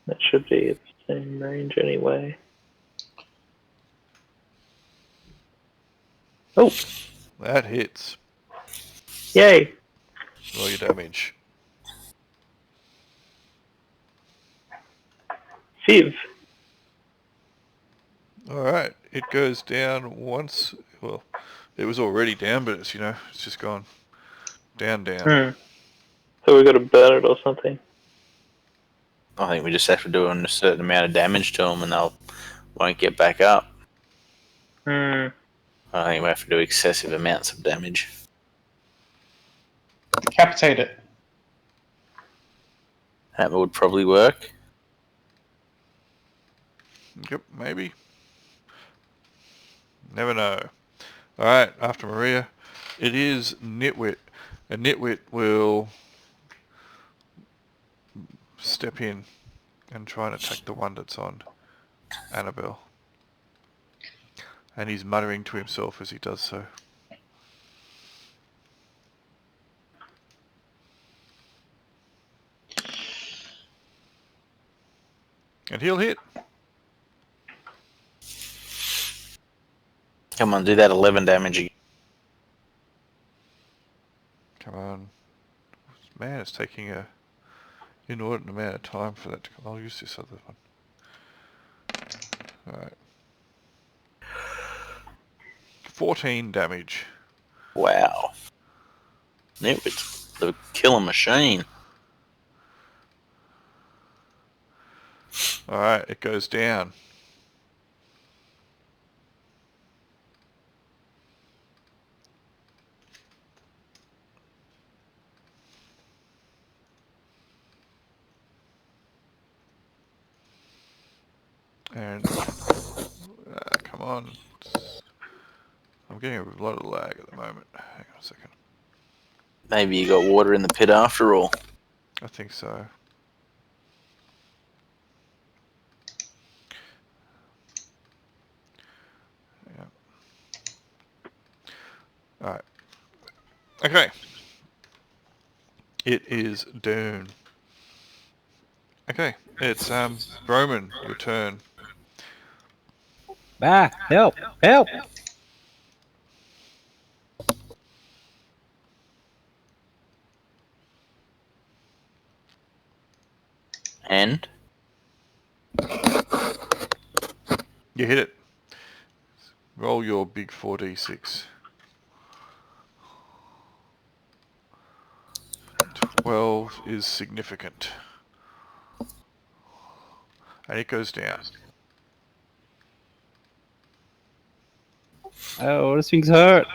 That should be at the same range anyway. Oh! That hits. Yay! Roll your damage. Civ. Alright, it goes down once. Well, it was already down, but it's, it's just gone down. So we've got to burn it or something. I think we just have to do a certain amount of damage to them and they won't get back up. I think we have to do excessive amounts of damage. Decapitate it. That would probably work. Yep, maybe. Never know. Alright, after Maria, it is Nitwit. And Nitwit will step in and try and attack the one that's on Annabelle. And he's muttering to himself as he does so. And he'll hit. Come on, do that 11 damage again. Come on. Man, it's taking a inordinate amount of time for that to come. I'll use this other one. Alright. 14 damage. Wow. Nitwit's the killer machine. Alright, it goes down. And come on. I'm getting a lot of lag at the moment. Hang on a second. Maybe you got water in the pit after all. I think so. Yeah. Alright. Okay. It is Dune. Okay. It's Broman, your turn. Ah, help! Help! And You hit it. Roll your big 4d6. 12 is significant. And it goes down. Oh, this thing's hurt.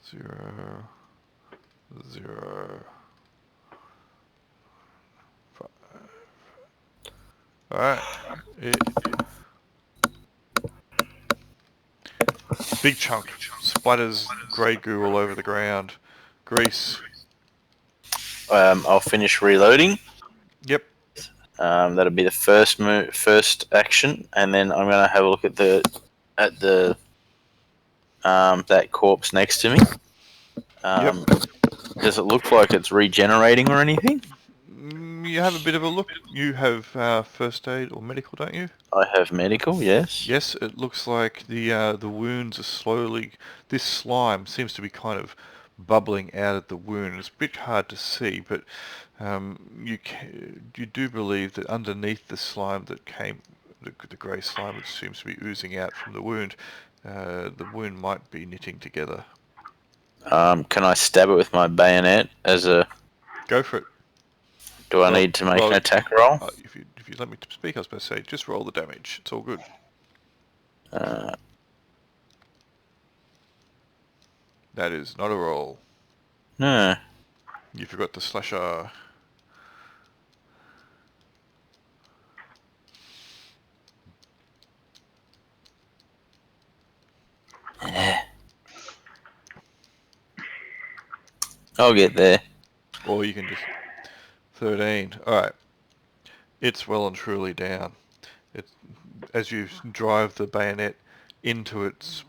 0, 0, 5. Alright. Big chunk. Splatters grey goo all over the ground. Grease. I'll finish reloading. Yep. That'll be the first action, and then I'm gonna have a look at the that corpse next to me. Yep. Does it look like it's regenerating or anything? You have a bit of a look. You have first aid or medical, don't you? I have medical, yes. Yes, it looks like the wounds are slowly... This slime seems to be kind of bubbling out of the wound. It's a bit hard to see, but you do believe that underneath the slime that came, the grey slime that seems to be oozing out from the wound might be knitting together. Can I stab it with my bayonet as a... Go for it. Do I need to make an attack roll? If you let me speak, I was supposed to say, just roll the damage. It's all good. That is not a roll. No. You forgot the slasher. I'll get there. Or you can just... 13. Alright. It's well and truly down. As you drive the bayonet into its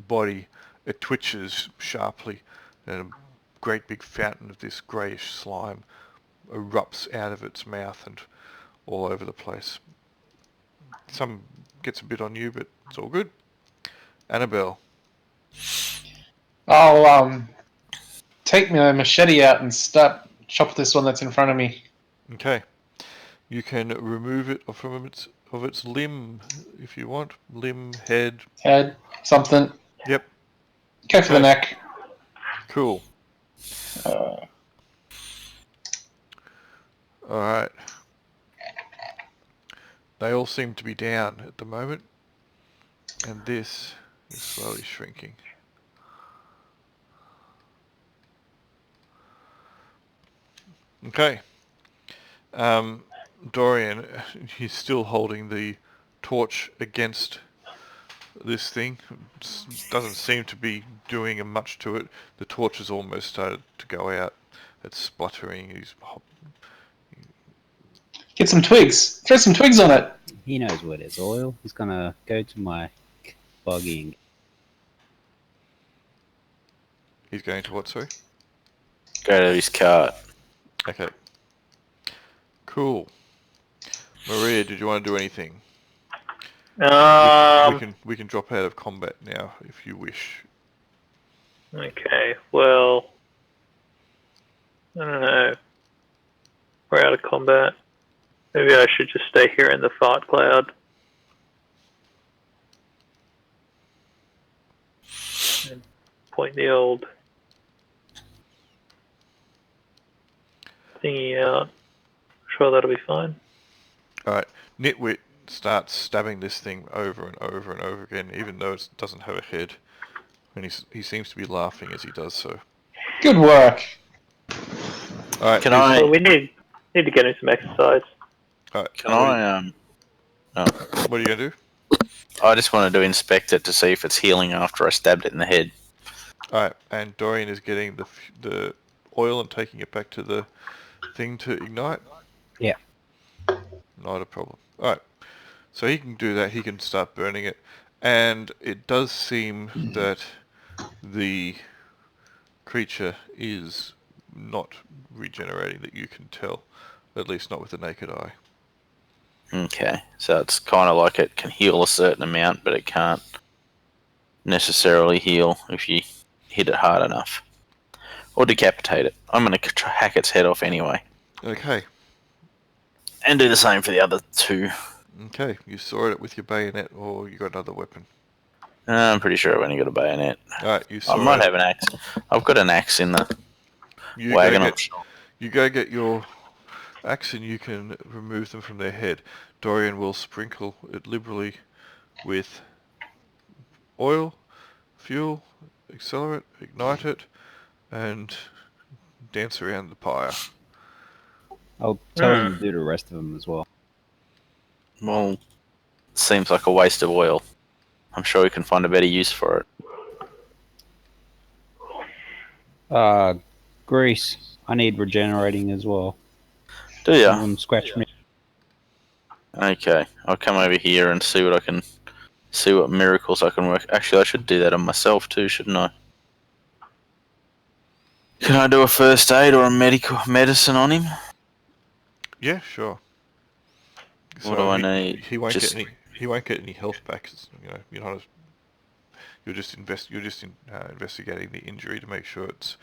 body, it twitches sharply, and a great big fountain of this greyish slime erupts out of its mouth and all over the place. Some gets a bit on you, but it's all good. Annabelle. I'll take my machete out and start chop this one that's in front of me. Okay. You can remove it from its limb if you want. Limb, head. Head, something. Yep. Go for the neck. Cool. Alright. They all seem to be down at the moment. And this is slowly shrinking. Okay. Dorian, he's still holding the torch against this thing. Doesn't seem to be doing much to it. The torch has almost started to go out. It's spluttering. Get some twigs. Throw some twigs on it. He knows where there's oil. He's gonna go to my buggy and... He's going to what, sorry? Go to his cart. Okay. Cool. Maria, did you want to do anything? We can drop out of combat now if you wish. Okay, well, I don't know. We're out of combat. Maybe I should just stay here in the fart cloud. And point the old thingy out. Sure, that'll be fine. Alright, Nitwit starts stabbing this thing over and over and over again, even though it doesn't have a head. And he seems to be laughing as he does so. Good work. Alright, Can I? Well, we need to get him some exercise. Alright, Can I? what are you going to do? I just wanted to inspect it to see if it's healing after I stabbed it in the head. Alright, and Dorian is getting the oil and taking it back to the thing to ignite? Yeah. Not a problem. Alright, so he can do that, he can start burning it. And it does seem that the creature is not regenerating, that you can tell. At least not with the naked eye. Okay, so it's kind of like it can heal a certain amount, but it can't necessarily heal if you hit it hard enough. Or decapitate it. I'm going to hack its head off anyway. Okay. And do the same for the other two. Okay, you saw it with your bayonet or you got another weapon? I'm pretty sure I've only got a bayonet. Alright, you saw I might it. have an axe. I've got an axe in the wagon. You go get your axe and you can remove them from their head. Dorian will sprinkle it liberally with oil, fuel, accelerate, ignite it, and dance around the pyre. I'll tell him to do the rest of them as well. Well, seems like a waste of oil. I'm sure we can find a better use for it. Grease. I need regenerating as well. Do ya? Someone scratch me. Okay, I'll come over here and see what miracles I can work. Actually, I should do that on myself too, shouldn't I? Can I do a first aid or a medicine on him? Yeah, sure. What do I need? He won't get any. He won't get any health back. You're just investigating the injury to make sure it's,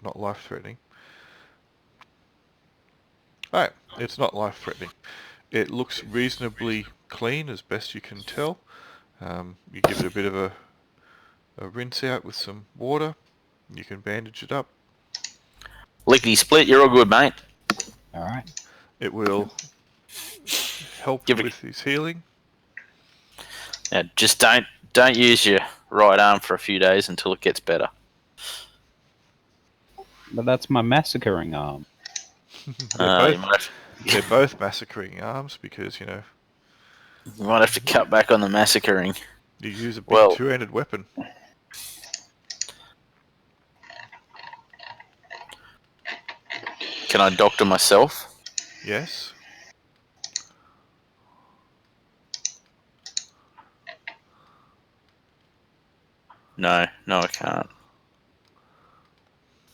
not life-threatening. Alright, it's not life-threatening. It looks reasonably clean as best you can tell. You give it a bit of a rinse out with some water. You can bandage it up. Lickety split, you're all good, mate. Alright. It will help with his healing. Yeah, just don't use your right arm for a few days until it gets better. But that's my massacring arm. They're both massacring arms because, You might have to cut back on the massacring. you use a big two-handed weapon. Can I doctor myself? Yes. No, I can't.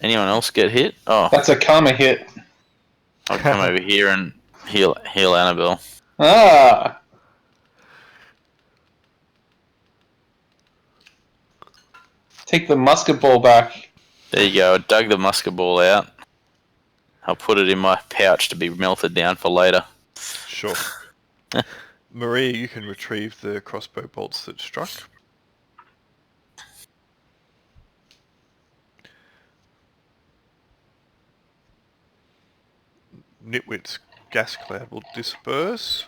Anyone else get hit? Oh, That's a karma hit. I'll come over here and heal Annabelle. Ah! Take the musket ball back. There you go. I dug the musket ball out. I'll put it in my pouch to be melted down for later. Sure. Maria, you can retrieve the crossbow bolts that struck. Nitwit's gas cloud will disperse.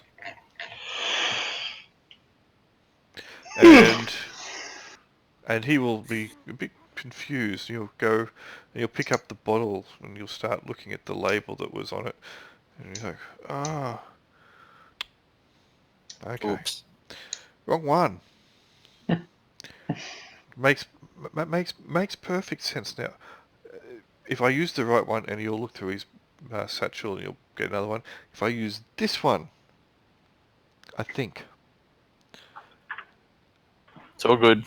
And he will be a bit confused. You'll go and you'll pick up the bottle and you'll start looking at the label that was on it. And you're like, okay. Oops. Wrong one. Makes perfect sense now. If I use the right one, and you'll look through his satchel and you'll get another one. If I use this one, I think. It's all good.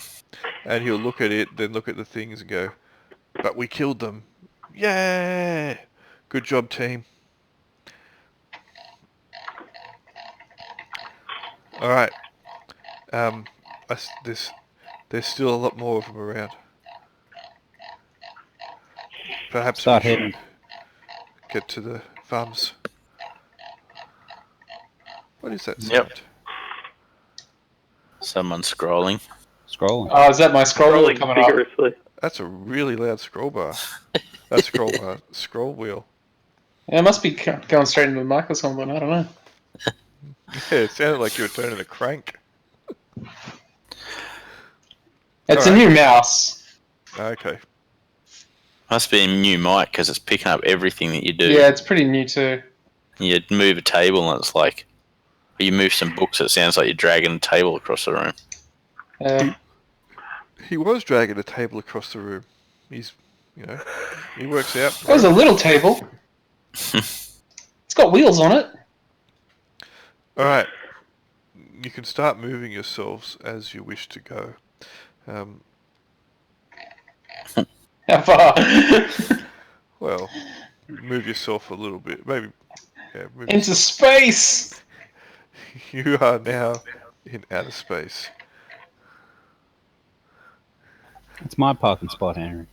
And he'll look at it, then look at the things and go, but we killed them. Yeah! Good job, team. Alright. There's still a lot more of them around. Perhaps we should get to the farms. What is that sound? Yep. Someone scrolling. Scrolling. Oh, is that my scroll wheel Rolling coming up? vigorously. That's a really loud scroll bar. That scroll bar, scroll wheel. Yeah, it must be going straight into the mic or something. I don't know. Yeah, it sounded like you were turning the crank. It's a Alright. new mouse. Okay. Must be a new mic because it's picking up everything that you do. Yeah, it's pretty new too. You move a table and it's like, or you move some books, it sounds like you're dragging a table across the room. He was dragging a table across the room. He's, he works out. It was a little table. It's got wheels on it. Alright. You can start moving yourselves as you wish to go. How far? Well, move yourself a little bit. Maybe, move Into space! You are now in outer space. It's my parking spot, Henry.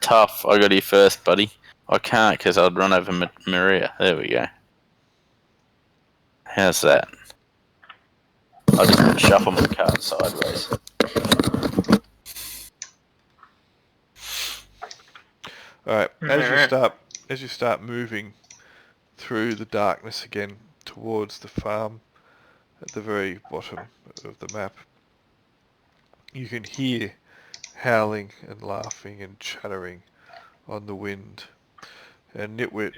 Tough. I got here first, buddy. I can't because I'd run over Maria. There we go. How's that? I'll just shuffle my card sideways. Alright, as you start moving through the darkness again towards the farm at the very bottom of the map, you can hear howling and laughing and chattering on the wind. And Nitwit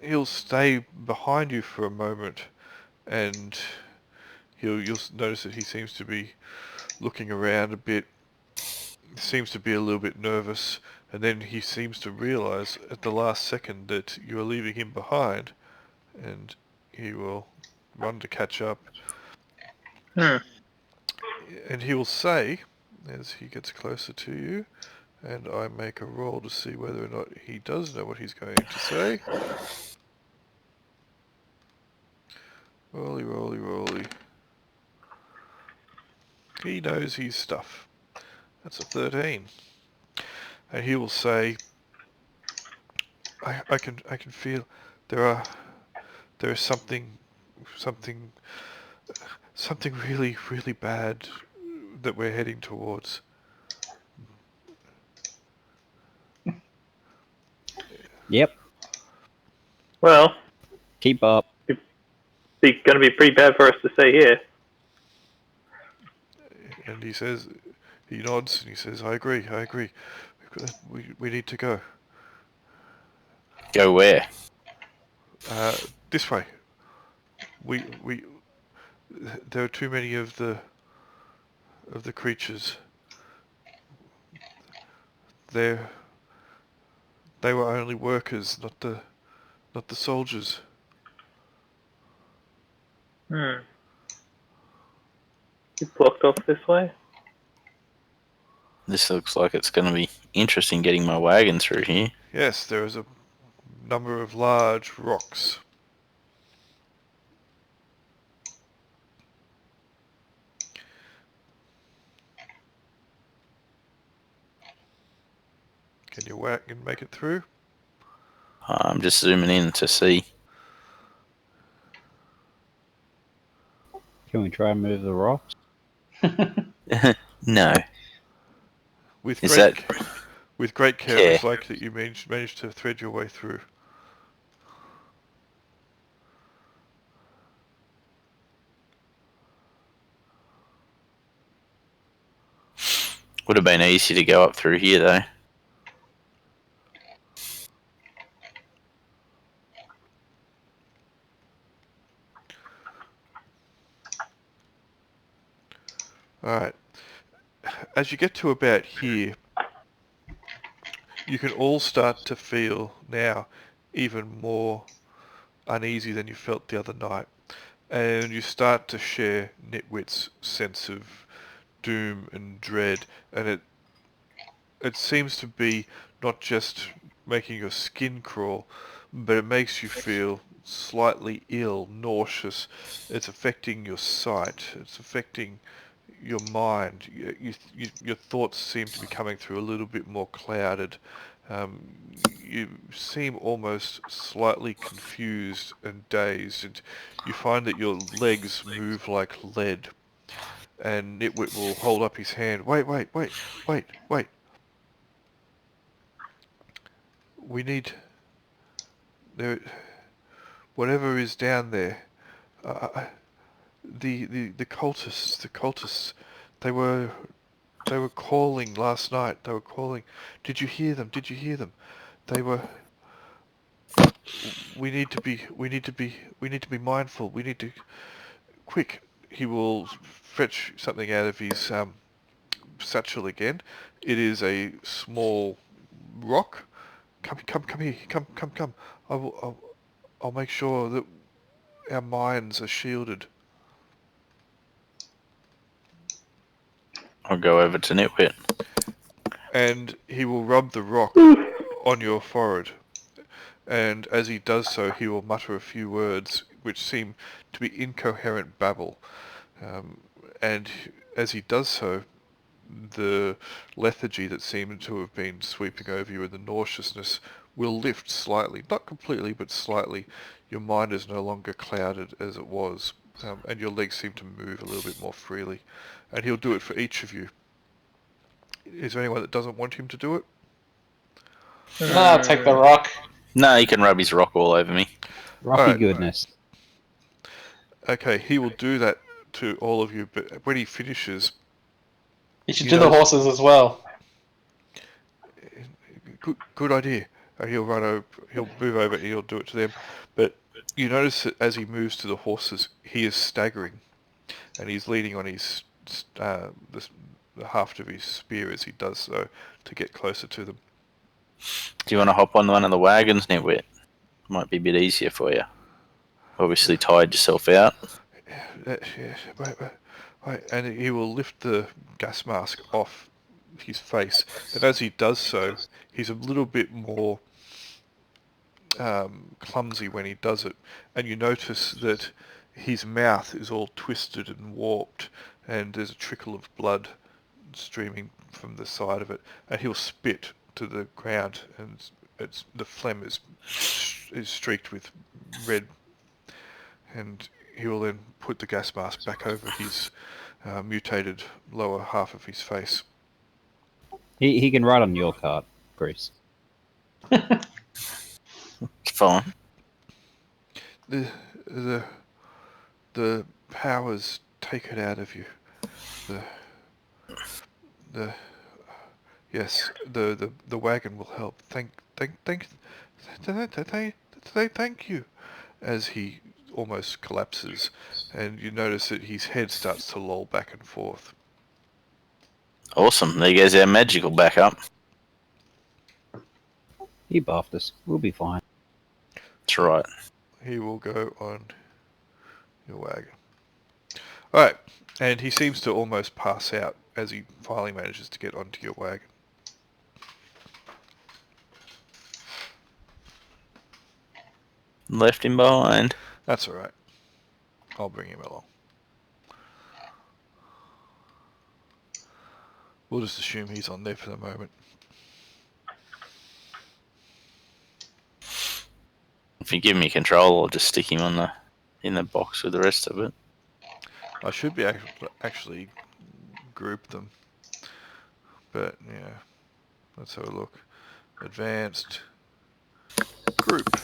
he'll stay behind you for a moment, and you'll notice that he seems to be looking around a bit, seems to be a little bit nervous, and then he seems to realise at the last second that you are leaving him behind, and he will run to catch up. And he will say, as he gets closer to you, and I make a roll to see whether or not he does know what he's going to say. Rolly, rolly, rolly. He knows his stuff. That's a 13. And he will say, I can feel there is something really, really bad that we're heading towards. Yep. Well, Keep up. it's going to be pretty bad for us to stay here. And he nods and he says, I agree. We need to go. Go where? This way. There are too many of the creatures. They were only workers, not the soldiers. It's blocked off this way. This looks like it's going to be interesting getting my wagon through here. Yes, there is a number of large rocks. Can your wagon make it through? I'm just zooming in to see. Can we try and move the rocks? No. With Is great care, care? it's likely that you managed to thread your way through. Would have been easy to go up through here, though. Alright. As you get to about here, you can all start to feel now even more uneasy than you felt the other night. And you start to share Nitwit's sense of doom and dread, and it seems to be not just making your skin crawl, but it makes you feel slightly ill, nauseous. It's affecting your sight. It's affecting your mind. Your thoughts seem to be coming through a little bit more clouded. You seem almost slightly confused and dazed, and you find that your legs move like lead. And Nitwit will hold up his hand. Wait. We need... There, whatever is down there. The cultists, they were calling last night. They were calling. Did you hear them? They were... We need to be mindful. We need to... Quick. He will fetch something out of his satchel again. It is a small rock. Come here. Come. I'll make sure that our minds are shielded. I'll go over to Nitwit. And he will rub the rock on your forehead. And as he does so, he will mutter a few words which seem to be incoherent babble. And as he does so, the lethargy that seemed to have been sweeping over you and the nauseousness will lift slightly. Not completely, but slightly. Your mind is no longer clouded as it was. And your legs seem to move a little bit more freely. And he'll do it for each of you. Is there anyone that doesn't want him to do it? No, I'll take the rock. No, he can rub his rock all over me. Rocky Alright, goodness. Okay, he will do that to all of you, but when he finishes... You should do the horses as well. Good idea. He'll move over and he'll do it to them. But you notice that as he moves to the horses, he is staggering. And he's leaning on his the haft of his spear as he does so to get closer to them. Do you want to hop on one of the wagons, Nitwit? Might be a bit easier for you. Obviously tired yourself out. Wait. And he will lift the gas mask off his face. And as he does so, he's a little bit more clumsy when he does it. And you notice that his mouth is all twisted and warped, and there's a trickle of blood streaming from the side of it. And he'll spit to the ground, and the phlegm is streaked with red. And he will then put the gas mask back over his mutated lower half of his face. He can ride on your cart, Grease. It's fine. The powers take it out of you. The wagon will help. Thank you. As he almost collapses, and you notice that his head starts to loll back and forth. Awesome. There goes our magical backup. He buffed us. We'll be fine. That's right. He will go on your wagon. Alright, and he seems to almost pass out as he finally manages to get onto your wagon. Left him behind. That's alright. I'll bring him along. We'll just assume he's on there for the moment. If you give me control, I'll just stick him on in the box with the rest of it. I should be actually group them. But, yeah. Let's have a look. Advanced. Group.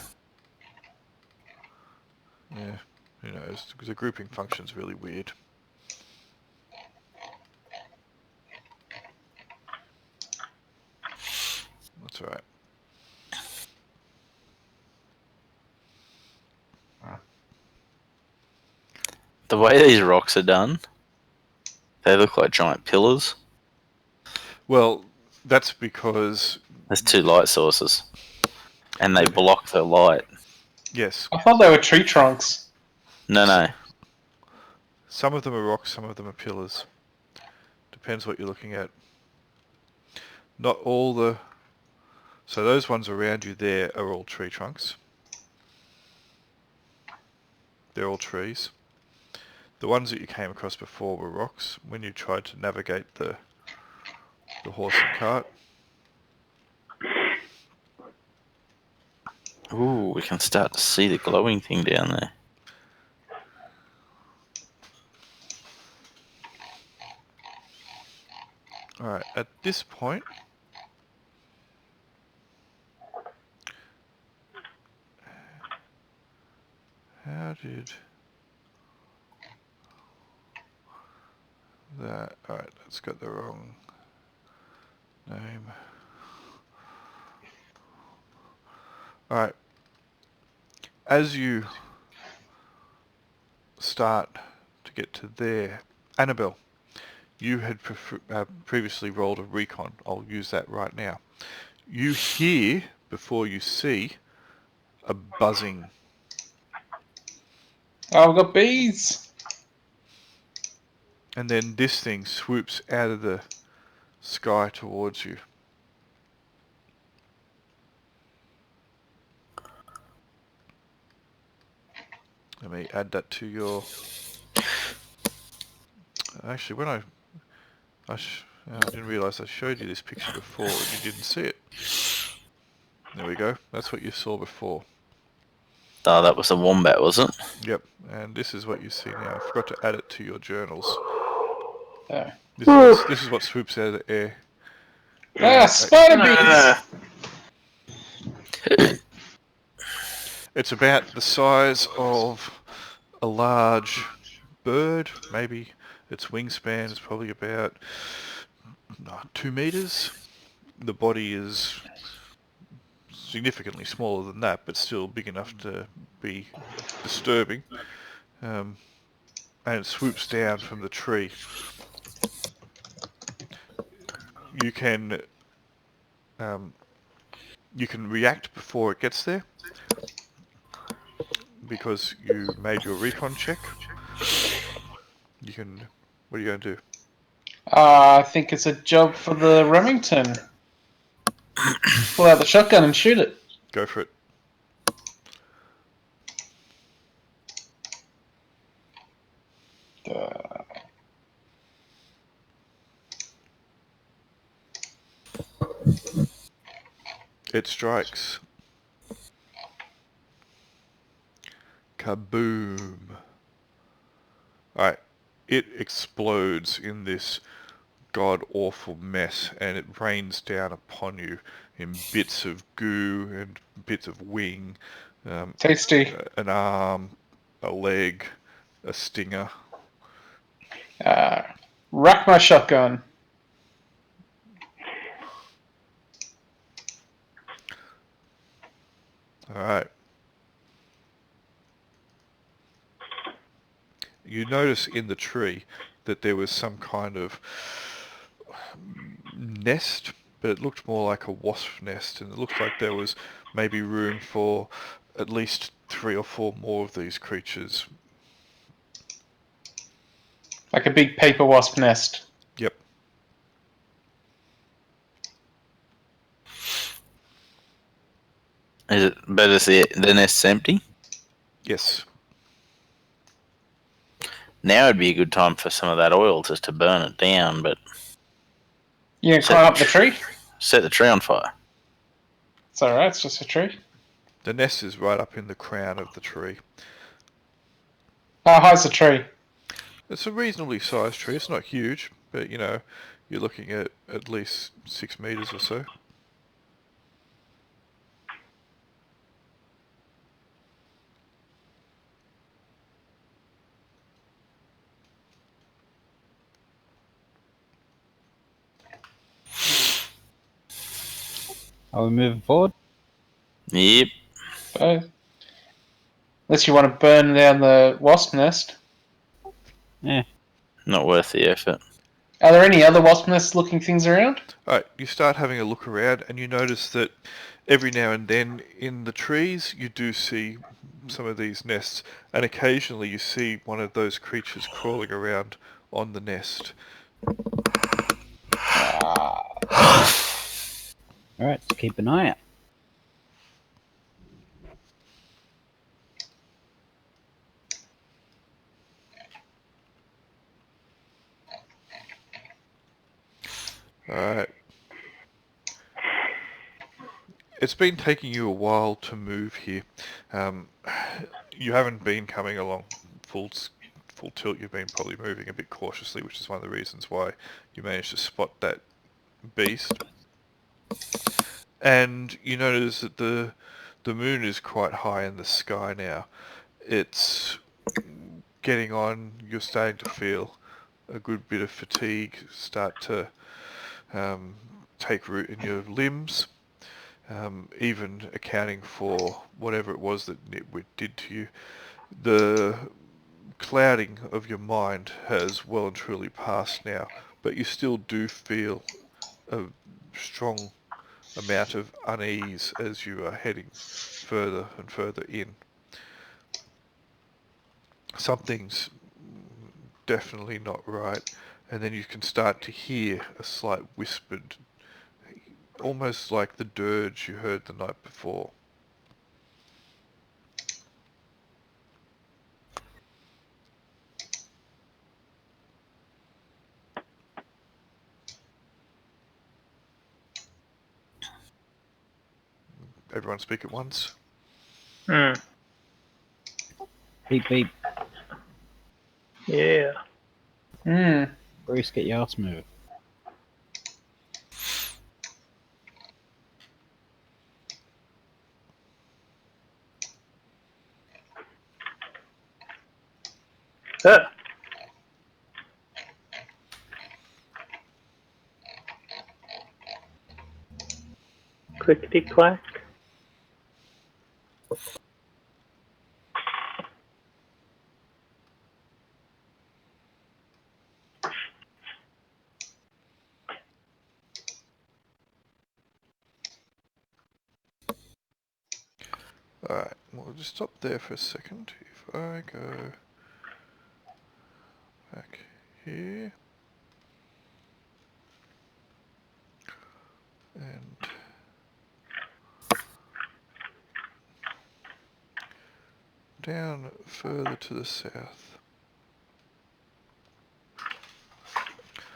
Yeah, who knows? Because the grouping function's really weird. That's alright. The way these rocks are done, they look like giant pillars. Well, that's because... There's two light sources. And they block the light. Yes. I thought they were tree trunks. No. Some of them are rocks, some of them are pillars. Depends what you're looking at. Not all the... So those ones around you there are all tree trunks. They're all trees. The ones that you came across before were rocks when you tried to navigate the horse and cart. Ooh, we can start to see the glowing thing down there. Alright, at this point, how did that... Alright, that's got the wrong name. Alright, as you start to get to there, Annabelle, you had previously rolled a recon. I'll use that right now. You hear, before you see, a buzzing. Oh, we've got bees. And then this thing swoops out of the sky towards you. Let me add that to your... Actually, when I didn't realise I showed you this picture before and you didn't see it. There we go. That's what you saw before. Oh, that was a wombat, was it? Yep. And this is what you see now. I forgot to add it to your journals. Oh. This is what swoops out of the air. Spider bees! It's about the size of a large bird. Maybe its wingspan is probably about 2 meters. The body is significantly smaller than that, but still big enough to be disturbing. And it swoops down from the tree. You can react before it gets there because you made your recon check. You can... What are you going to do? I think it's a job for the Remington. Pull out the shotgun and shoot it. Go for it. It strikes. Kaboom. Alright, it explodes in this god-awful mess and it rains down upon you in bits of goo and bits of wing. Tasty. An arm, a leg, a stinger. Rack my shotgun. Alright. You notice in the tree that there was some kind of nest, but it looked more like a wasp nest, and it looked like there was maybe room for at least 3 or 4 more of these creatures. Like a big paper wasp nest. Yep. But is the nest's empty? Yes. Now would be a good time for some of that oil just to burn it down, but... You gonna climb up the tree? Set the tree on fire. It's alright, it's just a tree. The nest is right up in the crown of the tree. How high's the tree? It's a reasonably sized tree. It's not huge, but you know, you're looking at least 6 meters or so. Are we moving forward? Yep. Unless you want to burn down the wasp nest. Yeah. Not worth the effort. Are there any other wasp nest looking things around? Alright, you start having a look around and you notice that every now and then in the trees you do see some of these nests, and occasionally you see one of those creatures crawling around on the nest. Alright, so keep an eye out. Alright. It's been taking you a while to move here. You haven't been coming along full tilt. You've been probably moving a bit cautiously, which is one of the reasons why you managed to spot that beast. And you notice that the moon is quite high in the sky now. It's getting on, you're starting to feel a good bit of fatigue start to take root in your limbs, even accounting for whatever it was that Nitwit did to you. The clouding of your mind has well and truly passed now, but you still do feel a strong amount of unease as you are heading further and further in. Something's definitely not right, and then you can start to hear a slight whispered, almost like the dirge you heard the night before. Everyone speak at once. Hmm. Beep beep. Yeah. Bruce, get your ass moving. Ah. Clickety clack. Alright, we'll just stop there for a second. If I go back here and down further to the south.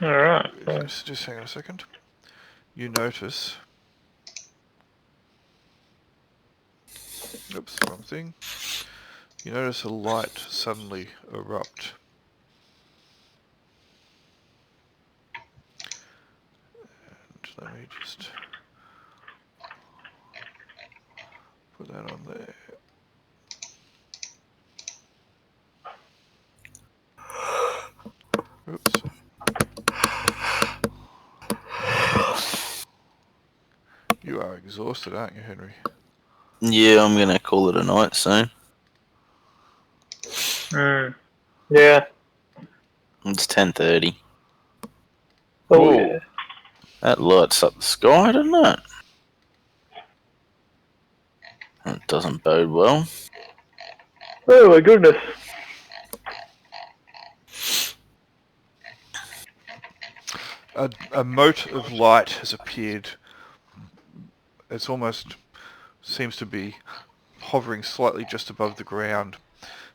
Alright. Just hang on a second. You notice... Oops, wrong thing. You notice a light suddenly erupt. And let me just put that on there. Oops. You are exhausted, aren't you, Henry? Yeah, I'm gonna call it a night soon. Yeah. It's 10:30. Oh, Whoa, yeah. that lights up the sky, doesn't it? That doesn't bode well. Oh, my goodness. A mote of light has appeared. It's almost seems to be hovering slightly just above the ground,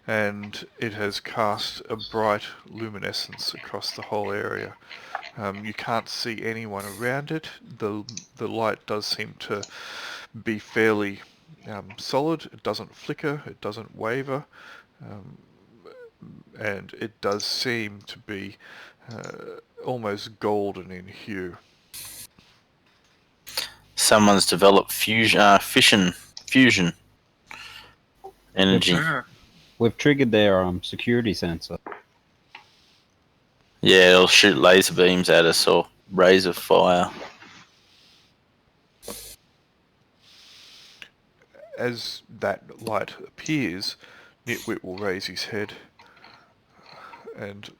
and it has cast a bright luminescence across the whole area. You can't see anyone around it. The light does seem to be fairly solid. It doesn't flicker. It doesn't waver. And it does seem to be almost golden in hue. Someone's developed fusion energy. We've triggered their security sensor. Yeah, it'll shoot laser beams at us or rays of fire. As that light appears, Nitwit will raise his head and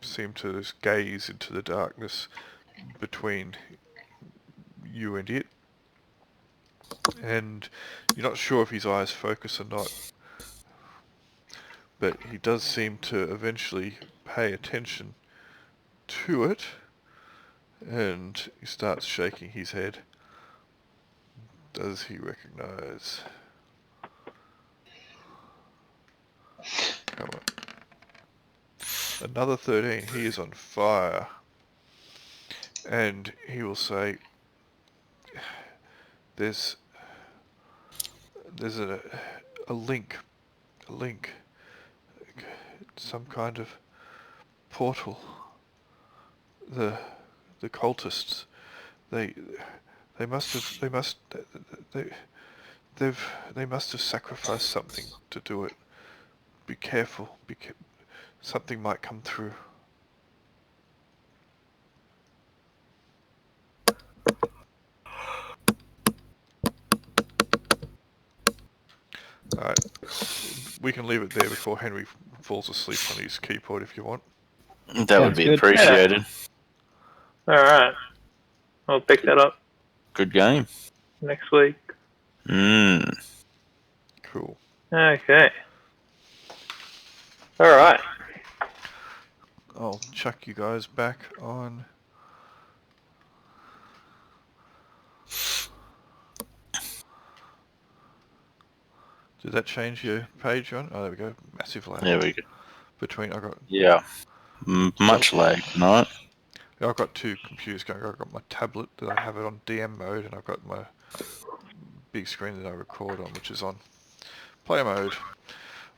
seem to gaze into the darkness between you and it. And you're not sure if his eyes focus or not, but he does seem to eventually pay attention to it, and he starts shaking his head. Does he recognize? Come on. Another 13. He is on fire. And he will say, there's a link, some kind of portal. The cultists They must have sacrificed something to do it. Be careful. Something might come through. Alright, we can leave it there before Henry falls asleep on his keyboard if you want. That would be good. appreciated. Alright. I'll pick that up Good game. next week. Cool. Okay. Alright. I'll chuck you guys back on. Did that change your page on? Oh, there we go. Massive lag. There we go. Between, I got. Yeah. Much lag tonight. I've got two computers going. I've got my tablet that I have it on DM mode, and I've got my big screen that I record on, which is on play mode.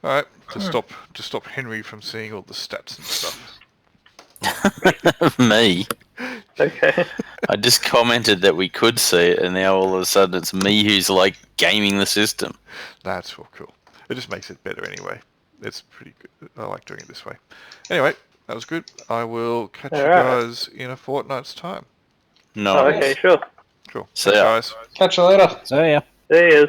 All right, to stop Henry from seeing all the stats and stuff. Me. Okay. I just commented that we could see it, and now all of a sudden it's me who's like gaming the system. That's all cool. It just makes it better anyway. It's pretty good. I like doing it this way. Anyway, that was good. I will catch you guys in a fortnight's time. No. Oh, okay, sure. Cool. See Thanks, ya. guys. Catch you later. So yeah. There he is.